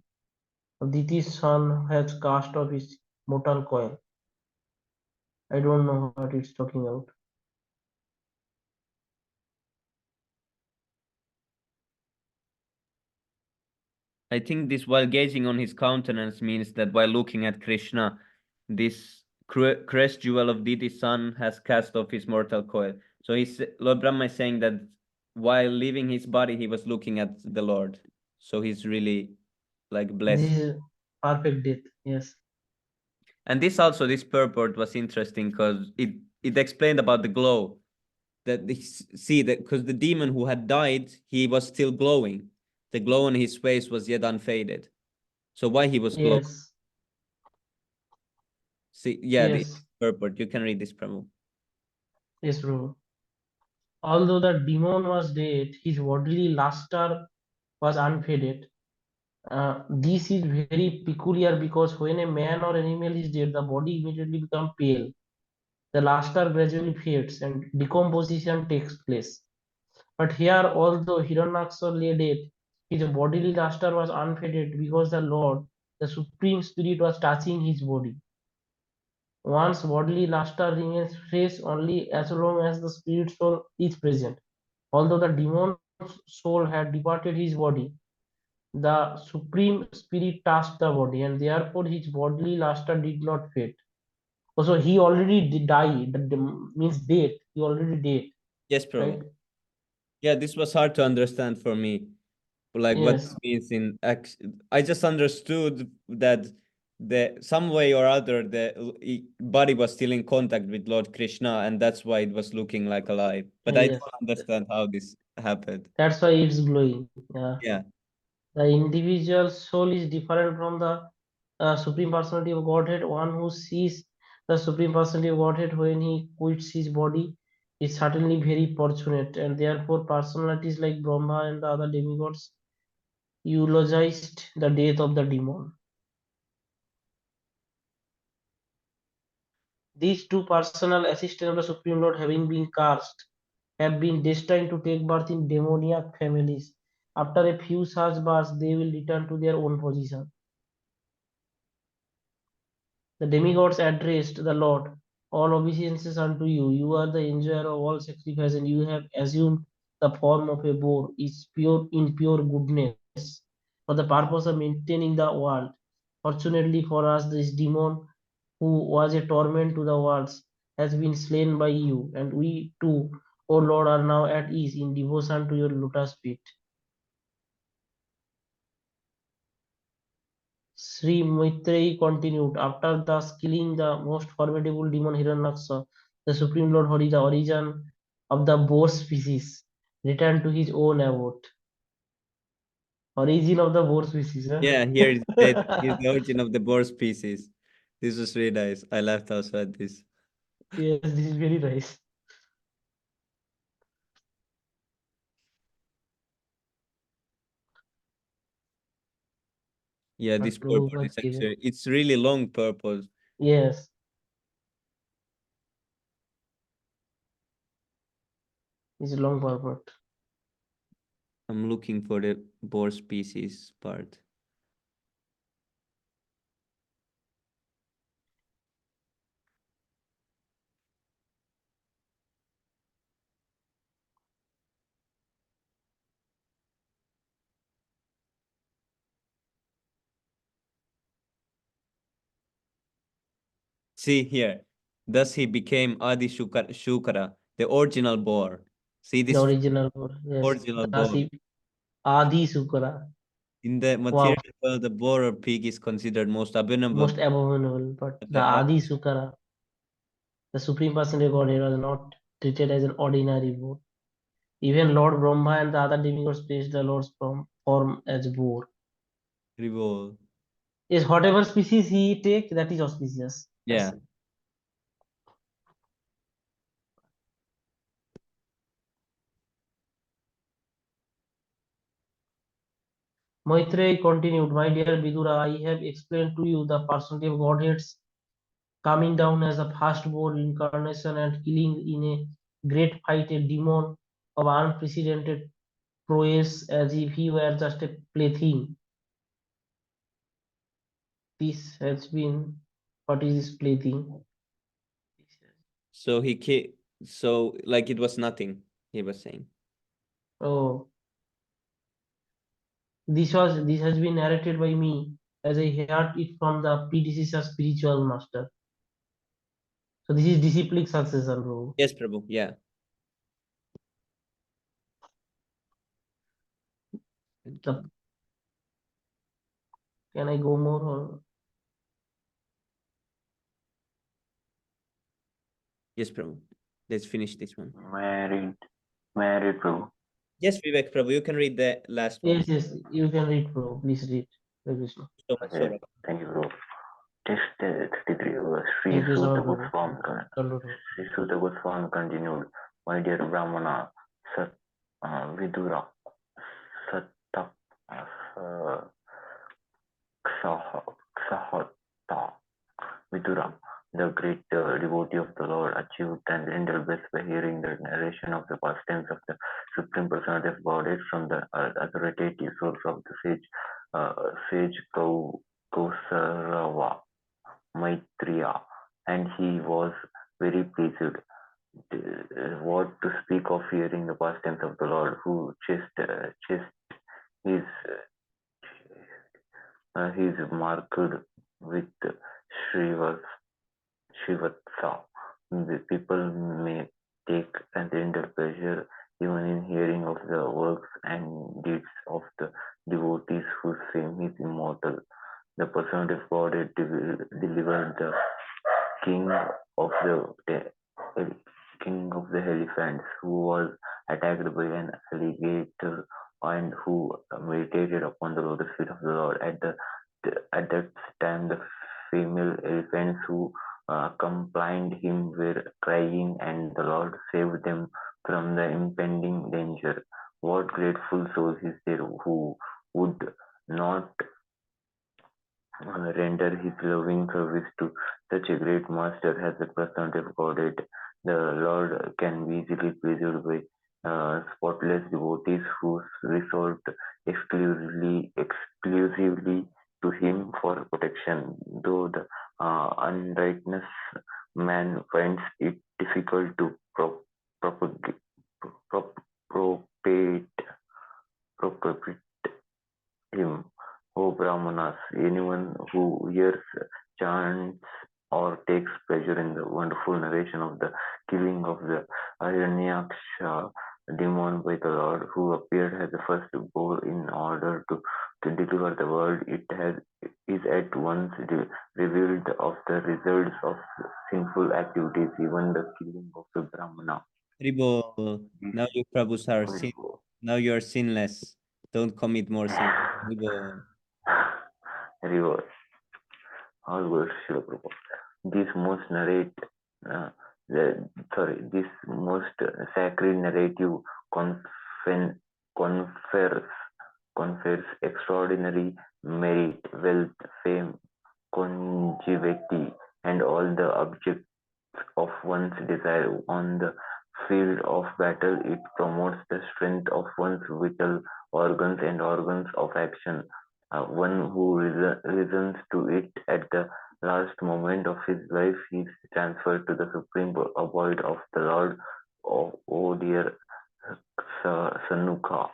[SPEAKER 4] Aditi's son has cast off his mortal coil." I don't know what it's talking about.
[SPEAKER 1] I think this while gazing on his countenance means that while looking at Krishna, this crest jewel of Diti's son has cast off his mortal coil. So Lord Brahma is saying that while leaving his body, he was looking at the Lord. So he's really like
[SPEAKER 4] This
[SPEAKER 1] blessed.
[SPEAKER 4] is perfect death. Yes.
[SPEAKER 1] And this purport was interesting because it explained about the glow that see that because the demon who had died, he was still glowing. The glow on his face was yet unfaded. So why he was glowing?
[SPEAKER 4] Yes.
[SPEAKER 1] See, yeah, the
[SPEAKER 4] Yes.
[SPEAKER 1] purport. You can read this, Prabhu.
[SPEAKER 4] Yes, bro. Although the demon was dead, his bodily luster was unfaded. This is very peculiar because when a man or animal is dead, the body immediately becomes pale. The luster gradually fades and decomposition takes place. But here, although Hiranyaksha lay dead, his bodily luster was unfaded because the Lord, the Supreme Spirit, was touching his body. One's bodily luster remains fresh only as long as the spirit soul is present. Although the demon's soul had departed his body, the Supreme Spirit touched the body, and therefore his bodily luster did not fade. Also, he already died. Means dead. He already dead,
[SPEAKER 1] Yes,
[SPEAKER 4] right?
[SPEAKER 1] Prabhu. Yeah, this was hard to understand for me. Like what
[SPEAKER 4] Yes,
[SPEAKER 1] this means in I just understood that the some way or other the body was still in contact with Lord Krishna, and that's why it was looking like alive. But I
[SPEAKER 4] yes.
[SPEAKER 1] don't understand how this happened.
[SPEAKER 4] That's why it's glowing. Yeah.
[SPEAKER 1] Yeah.
[SPEAKER 4] The individual soul is different from the Supreme Personality of Godhead. One who sees the Supreme Personality of Godhead when he quits his body is certainly very fortunate, and therefore personalities like Brahma and the other demigods eulogized the death of the demon. These two personal assistants of the Supreme Lord, having been cursed, have been destined to take birth in demoniac families. After a few such births, they will return to their own position. The demigods addressed the Lord, "All obeisances unto you. You are the enjoyer of all sacrifice, and you have assumed the form of a boar, is pure in pure goodness, for the purpose of maintaining the world. Fortunately for us, this demon, who was a torment to the worlds, has been slain by you, and we too, O Lord, are now at ease in devotion to your lotus feet." Sri Maitreyi continued, "After thus killing the most formidable demon Hiranyaksha, the Supreme Lord Hari, the origin of the boar species, returned to his own abode." Origin of the boar species, huh?
[SPEAKER 1] Yeah, here is that is the origin of the boar species. This was really nice. I laughed also at this.
[SPEAKER 4] Yes, this is very nice.
[SPEAKER 1] Yeah,
[SPEAKER 4] But
[SPEAKER 1] this purpose
[SPEAKER 4] Prabhupada
[SPEAKER 1] is
[SPEAKER 4] given.
[SPEAKER 1] actually, it's really long purpose.
[SPEAKER 4] Yes. It's a long purport.
[SPEAKER 1] I'm looking for the boar species part. See here. Thus he became Adi Shukara, the original boar. See
[SPEAKER 4] The
[SPEAKER 1] this
[SPEAKER 4] original boar. Yes.
[SPEAKER 1] original boar.
[SPEAKER 4] Dasi Adi Sukara.
[SPEAKER 1] In the
[SPEAKER 4] Wow.
[SPEAKER 1] material world, the boar or pig is considered most abominable.
[SPEAKER 4] Most abominable. But
[SPEAKER 1] But
[SPEAKER 4] the Adi Sukara, the Supreme Personality of Godhead, was not treated as an ordinary boar. Even Lord Brahma and the other demigods placed the Lord's form as boar.
[SPEAKER 1] Rivol.
[SPEAKER 4] Is whatever species he take, that is auspicious.
[SPEAKER 1] Yeah.
[SPEAKER 4] Maitreya continued, my dear Vidura, I have explained to you the personality of Godhead's coming down as a firstborn incarnation and killing in a great fight a demon of unprecedented prowess as if he were just a plaything. This has been what is this plaything?
[SPEAKER 1] So so like it was nothing, he was saying.
[SPEAKER 4] Oh, this has been narrated by me as I heard it from the predecessor spiritual master. So this is disciplic succession, bro.
[SPEAKER 1] Yes, Prabhu. Yeah.
[SPEAKER 4] The, can I go more or
[SPEAKER 1] Yes, Prabhu. Let's finish this one.
[SPEAKER 3] Married, Prabhu.
[SPEAKER 1] Yes, Vivek Prabhu, you can read the last one.
[SPEAKER 4] yes, you can read, bro. Please read. Hare Krishna.
[SPEAKER 1] So much,
[SPEAKER 3] Okay,
[SPEAKER 1] Saurabh.
[SPEAKER 3] thank you, bro. Text 33. Sri
[SPEAKER 4] Thank you so
[SPEAKER 3] Suta
[SPEAKER 4] much,
[SPEAKER 3] Goswami.
[SPEAKER 4] Prabhu.
[SPEAKER 3] Sri Suta Goswami continued, my dear Brahmana, Sat Vidura, Satta Ksahata Vidura, the great devotee of the Lord, achieved transcendental bliss by hearing the narration of the pastimes of the Supreme Personality of Godhead from the authoritative source of the sage Kausarava Maitreya, and he was very pleased. What to speak of hearing the pastimes of the Lord, who chased his marked with Shivatsa. The people may take a tender pleasure even in hearing of the works and deeds of the devotees whose fame is immortal. The personality of God had delivered the king of the elephants, who was attacked by an alligator and who meditated upon the lotus feet of the Lord. At that time, the female elephants who accompanied him were crying, and the Lord saved them from the impending danger. What grateful souls is there who would not render his loving service to such a great master as the personality of Godhead? The Lord can be easily pleased by spotless devotees who resort exclusively to him for protection, though the unrighteous man finds it difficult to propagate, propagate him. O Brahmanas, anyone who hears, chants, or takes pleasure in the wonderful narration of the killing of the Hiranyaksha demon by the Lord, who appeared as the first boar in order to deliver the world, is at once revealed of the results of sinful activities, even the killing of the Brahmana.
[SPEAKER 1] Ribol. Now you Prabhus are now you are sinless. Don't commit more sin. Ribol.
[SPEAKER 3] Reverse. All words, Srila Prabhupada. This most this most sacred narrative confers confers extraordinary merit, wealth, fame, longevity, and all the objects of one's desire. On the field of battle, it promotes the strength of one's vital organs and organs of action. One who listens to it at the last moment of his life is transferred to the supreme abode of the Lord. Oh dear Sanuka,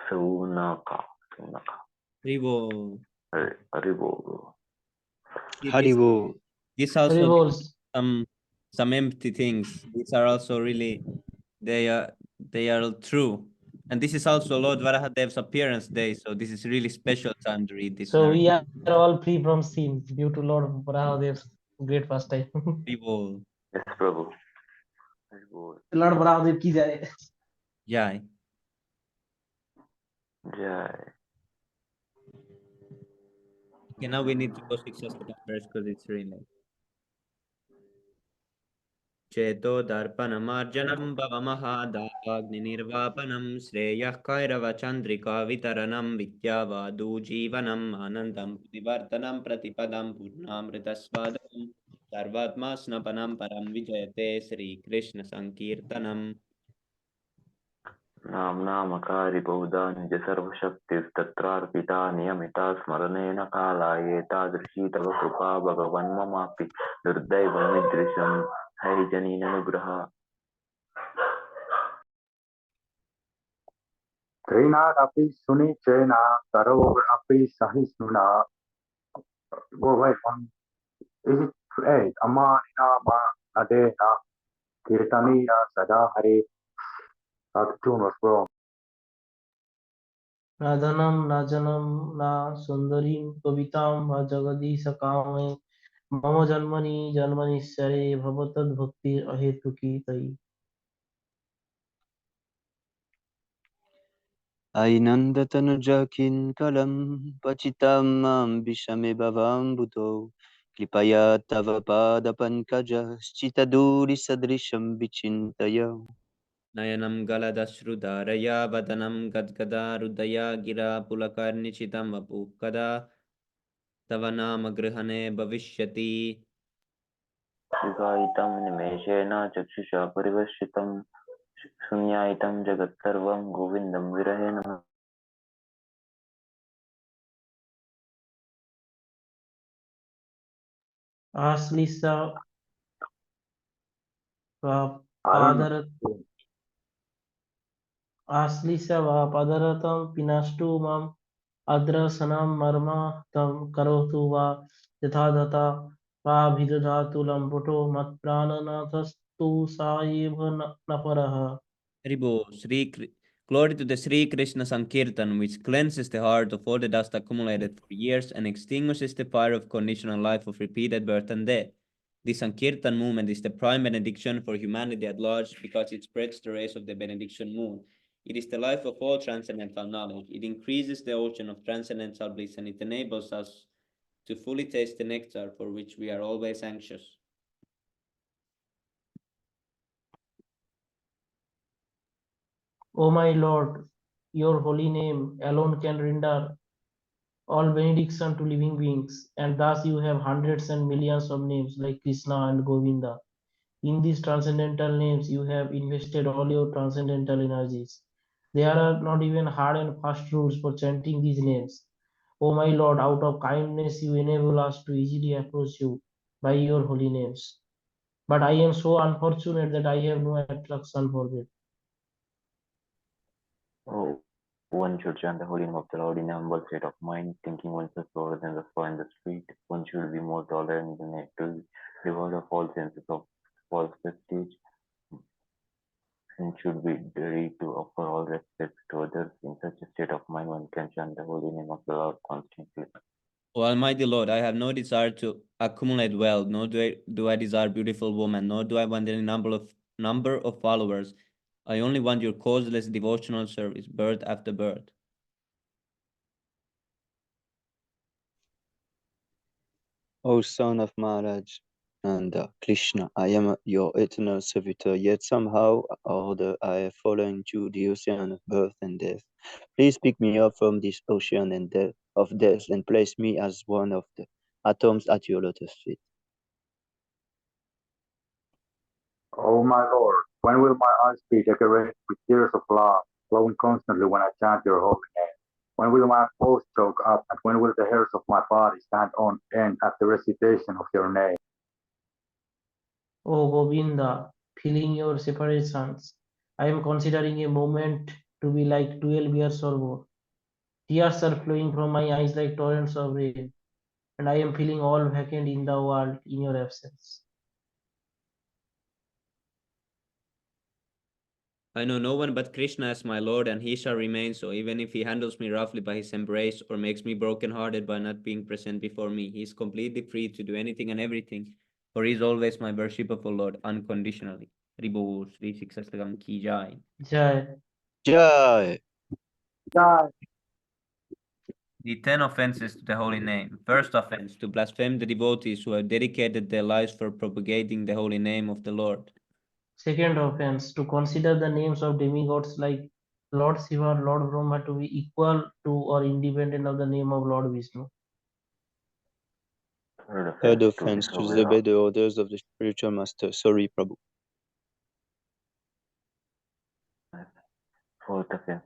[SPEAKER 3] Sunaka,
[SPEAKER 1] Rivo.
[SPEAKER 3] Haribo.
[SPEAKER 1] See,
[SPEAKER 2] Haribo.
[SPEAKER 1] this also
[SPEAKER 4] Revolves.
[SPEAKER 1] some empty things. These are also really they are true. And this is also Lord Varahadev's appearance day, so this is really special time to read this
[SPEAKER 4] So
[SPEAKER 1] narrative.
[SPEAKER 4] we are all free from sin due to Lord Varaha great pastime.
[SPEAKER 1] Rivo.
[SPEAKER 3] Yes, Prabhu. Haribo.
[SPEAKER 4] Lord Varaha ki jai.
[SPEAKER 1] Jai.
[SPEAKER 3] Jai.
[SPEAKER 1] Okay, now we need to go 6 first because it's really late. चेतो दर्पणमार्जनं भवमहादाग्निर्वापनं श्रेयः कैरवचन्द्रिका वितरणं विद्यावादुजीवनम् आनन्दं प्रतिवर्धनं प्रतिपदं पूर्णामृतस्वादनं सर्वात्मा स्नपनं परं विजयते श्रीकृष्णसङ्कीर्तनम्
[SPEAKER 3] नाम्नामकारि बहुधा निज सर्वशक्तिस्तत्रार्पिता नियमिता स्मरणेन कालाय तादृशी तव कृपा भगवन्ममापि दुर्दैवमिदृशं हरिजनीननुग्रह
[SPEAKER 5] Trinadapi Sunichena Tarorapi Sahisnuna. Go away one. Is it eight? Amanina Ma Nadena Kirtanina Sada Hare. That tune was wrong.
[SPEAKER 4] राधनम नाजनम ना सुंदरीं कवितां वा जगदीश कामे मम जन्मनि जन्मनिश्चरे भवतद् भक्ति अहेतुकी तयि
[SPEAKER 2] Ainandatanujakin kalam pachitam mam vishame bhavam buddho Kripaya tava pada pankaja schitaduri sadrisham vichintaya.
[SPEAKER 1] नयनं गलदश्रुधारया वदनं गद्गदारुदया गिरा पुलकर्निचितं वपुः कदा तव नाम गृहणे भविष्यति
[SPEAKER 3] युगायितं निमेषेण चक्षुषा परिवर्षितं शून्यायितं जगत्सर्वं गोविन्दं विरहेण
[SPEAKER 4] आश्लिषा वा
[SPEAKER 5] Arun.
[SPEAKER 4] पादर आश्लिषा वा पादरतं पिनाष्टु माम् अद्रसनं मर्म तं करोतु वा यथा दत्ता वा भिदधातु लम्पटो मत्प्राणनाथस्तु सा एव न परः
[SPEAKER 1] Haribo, glory to the Sri Krishna Sankirtan, which cleanses the heart of all the dust accumulated for years and extinguishes the fire of conditional life of repeated birth and death. The Sankirtan movement is the prime benediction for humanity at large because it spreads the rays of the benediction moon. It is the life of all transcendental knowledge. It increases the ocean of transcendental bliss and it enables us to fully taste the nectar for which we are always anxious.
[SPEAKER 4] O my Lord, your holy name alone can render all benediction to living beings, and thus you have hundreds and millions of names like Krishna and Govinda. In these transcendental names, you have invested all your transcendental energies. There are not even hard and fast rules for chanting these names. O my Lord, out of kindness, you enable us to easily approach you by your holy names. But I am so unfortunate that I have no attraction for them.
[SPEAKER 3] Oh, one should chant the holy name of the Lord in a humble state of mind, thinking oneself lower than the floor in the street. One should be more tolerant than a tree, devoid of all senses of false prestige, and should be ready to offer all respect to others. In such a state of mind, one can chant the holy name of the Lord constantly.
[SPEAKER 1] O Almighty Lord, I have no desire to accumulate wealth, nor do I desire beautiful women, nor do I want any number of followers. I only want your causeless devotional service, birth after birth.
[SPEAKER 2] O son of Maharaj, Nanda, Krishna, I am your eternal servitor, yet somehow or other I have fallen into the ocean of birth and death. Please pick me up from this ocean of death and place me as one of the atoms at your lotus feet.
[SPEAKER 5] Oh my Lord, when will my eyes be decorated with tears of love, flowing constantly when I chant your holy name? When will my pulse choke up, and when will the hairs of my body stand on end at the recitation of your name?
[SPEAKER 4] O Govinda, feeling your separations, I am considering a moment to be like 12 years or more. Tears are flowing from my eyes like torrents of rain, and I am feeling all vacant in the world in your absence.
[SPEAKER 1] I know no one but Krishna as my Lord, and he shall remain so, even if he handles me roughly by his embrace or makes me broken-hearted by not being present before me. He is completely free to do anything and everything, for he is always my worshipful Lord, unconditionally. Haribo Sri Siksastakam Ki Jai.
[SPEAKER 4] Jai.
[SPEAKER 2] Jai!
[SPEAKER 5] Jai.
[SPEAKER 1] The 10 offenses to the holy name. First offense, to blaspheme the devotees who have dedicated their lives for propagating the holy name of the Lord.
[SPEAKER 4] Second offense, to consider the names of demigods like Lord Shiva, Lord Brahma to be equal to or independent of the name of Lord Vishnu.
[SPEAKER 2] Third offense, to disobey the orders of the spiritual master. Sorry, Prabhu.
[SPEAKER 3] Fourth offense,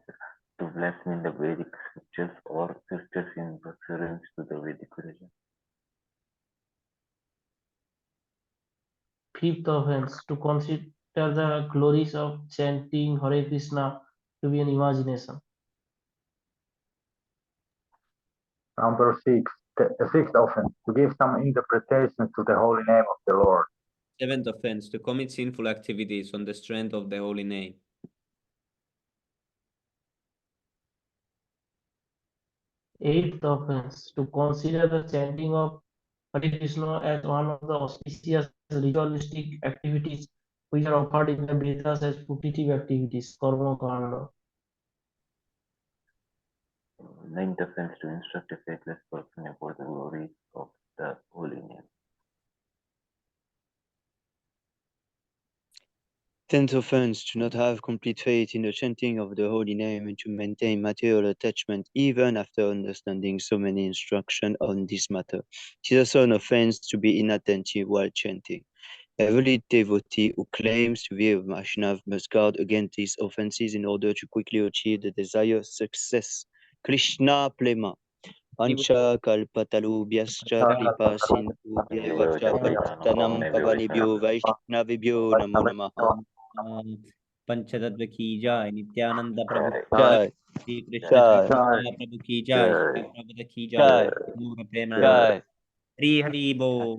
[SPEAKER 3] to blaspheme the Vedic scriptures or scriptures in pursuance to the Vedic religion.
[SPEAKER 4] Fifth offense, to consider the glories of chanting Hare Krishna to be an imagination.
[SPEAKER 5] Number 6, the sixth offense, to give some interpretation to the holy name of the Lord.
[SPEAKER 1] Seventh offense, to commit sinful activities on the strength of the holy name.
[SPEAKER 4] Eighth offense, to consider the chanting of Hare Krishna as one of the auspicious ritualistic activities which are offered in the Vedas as putative activities, karma kanda.
[SPEAKER 3] Ninth offense, to instruct a faithless person about the glories of the holy name.
[SPEAKER 2] 10th offense, to not have complete faith in the chanting of the holy name and to maintain material attachment even after understanding so many instructions on this matter. It is also an offense to be inattentive while chanting. Every devotee who claims to be a Vaishnav must guard against these offenses in order to quickly achieve the desired success. Krishna Plema. Ancha kalpatalubhyascha kripa sindhubhyeva cha patitanam pavanebhyo Vaishnavibhyo namo namaha.
[SPEAKER 1] पंचतत्व की जाय, नित्यानंद प्रभु की
[SPEAKER 2] Jai,
[SPEAKER 1] Shri Krishna
[SPEAKER 2] Jai,
[SPEAKER 1] चैतन्य प्रभु की जाय, Shri
[SPEAKER 3] Jai.
[SPEAKER 1] Prabhupada की
[SPEAKER 2] Jai,
[SPEAKER 1] जाय, गौर Premanand.
[SPEAKER 2] Jai,
[SPEAKER 1] Hari Hari बोल।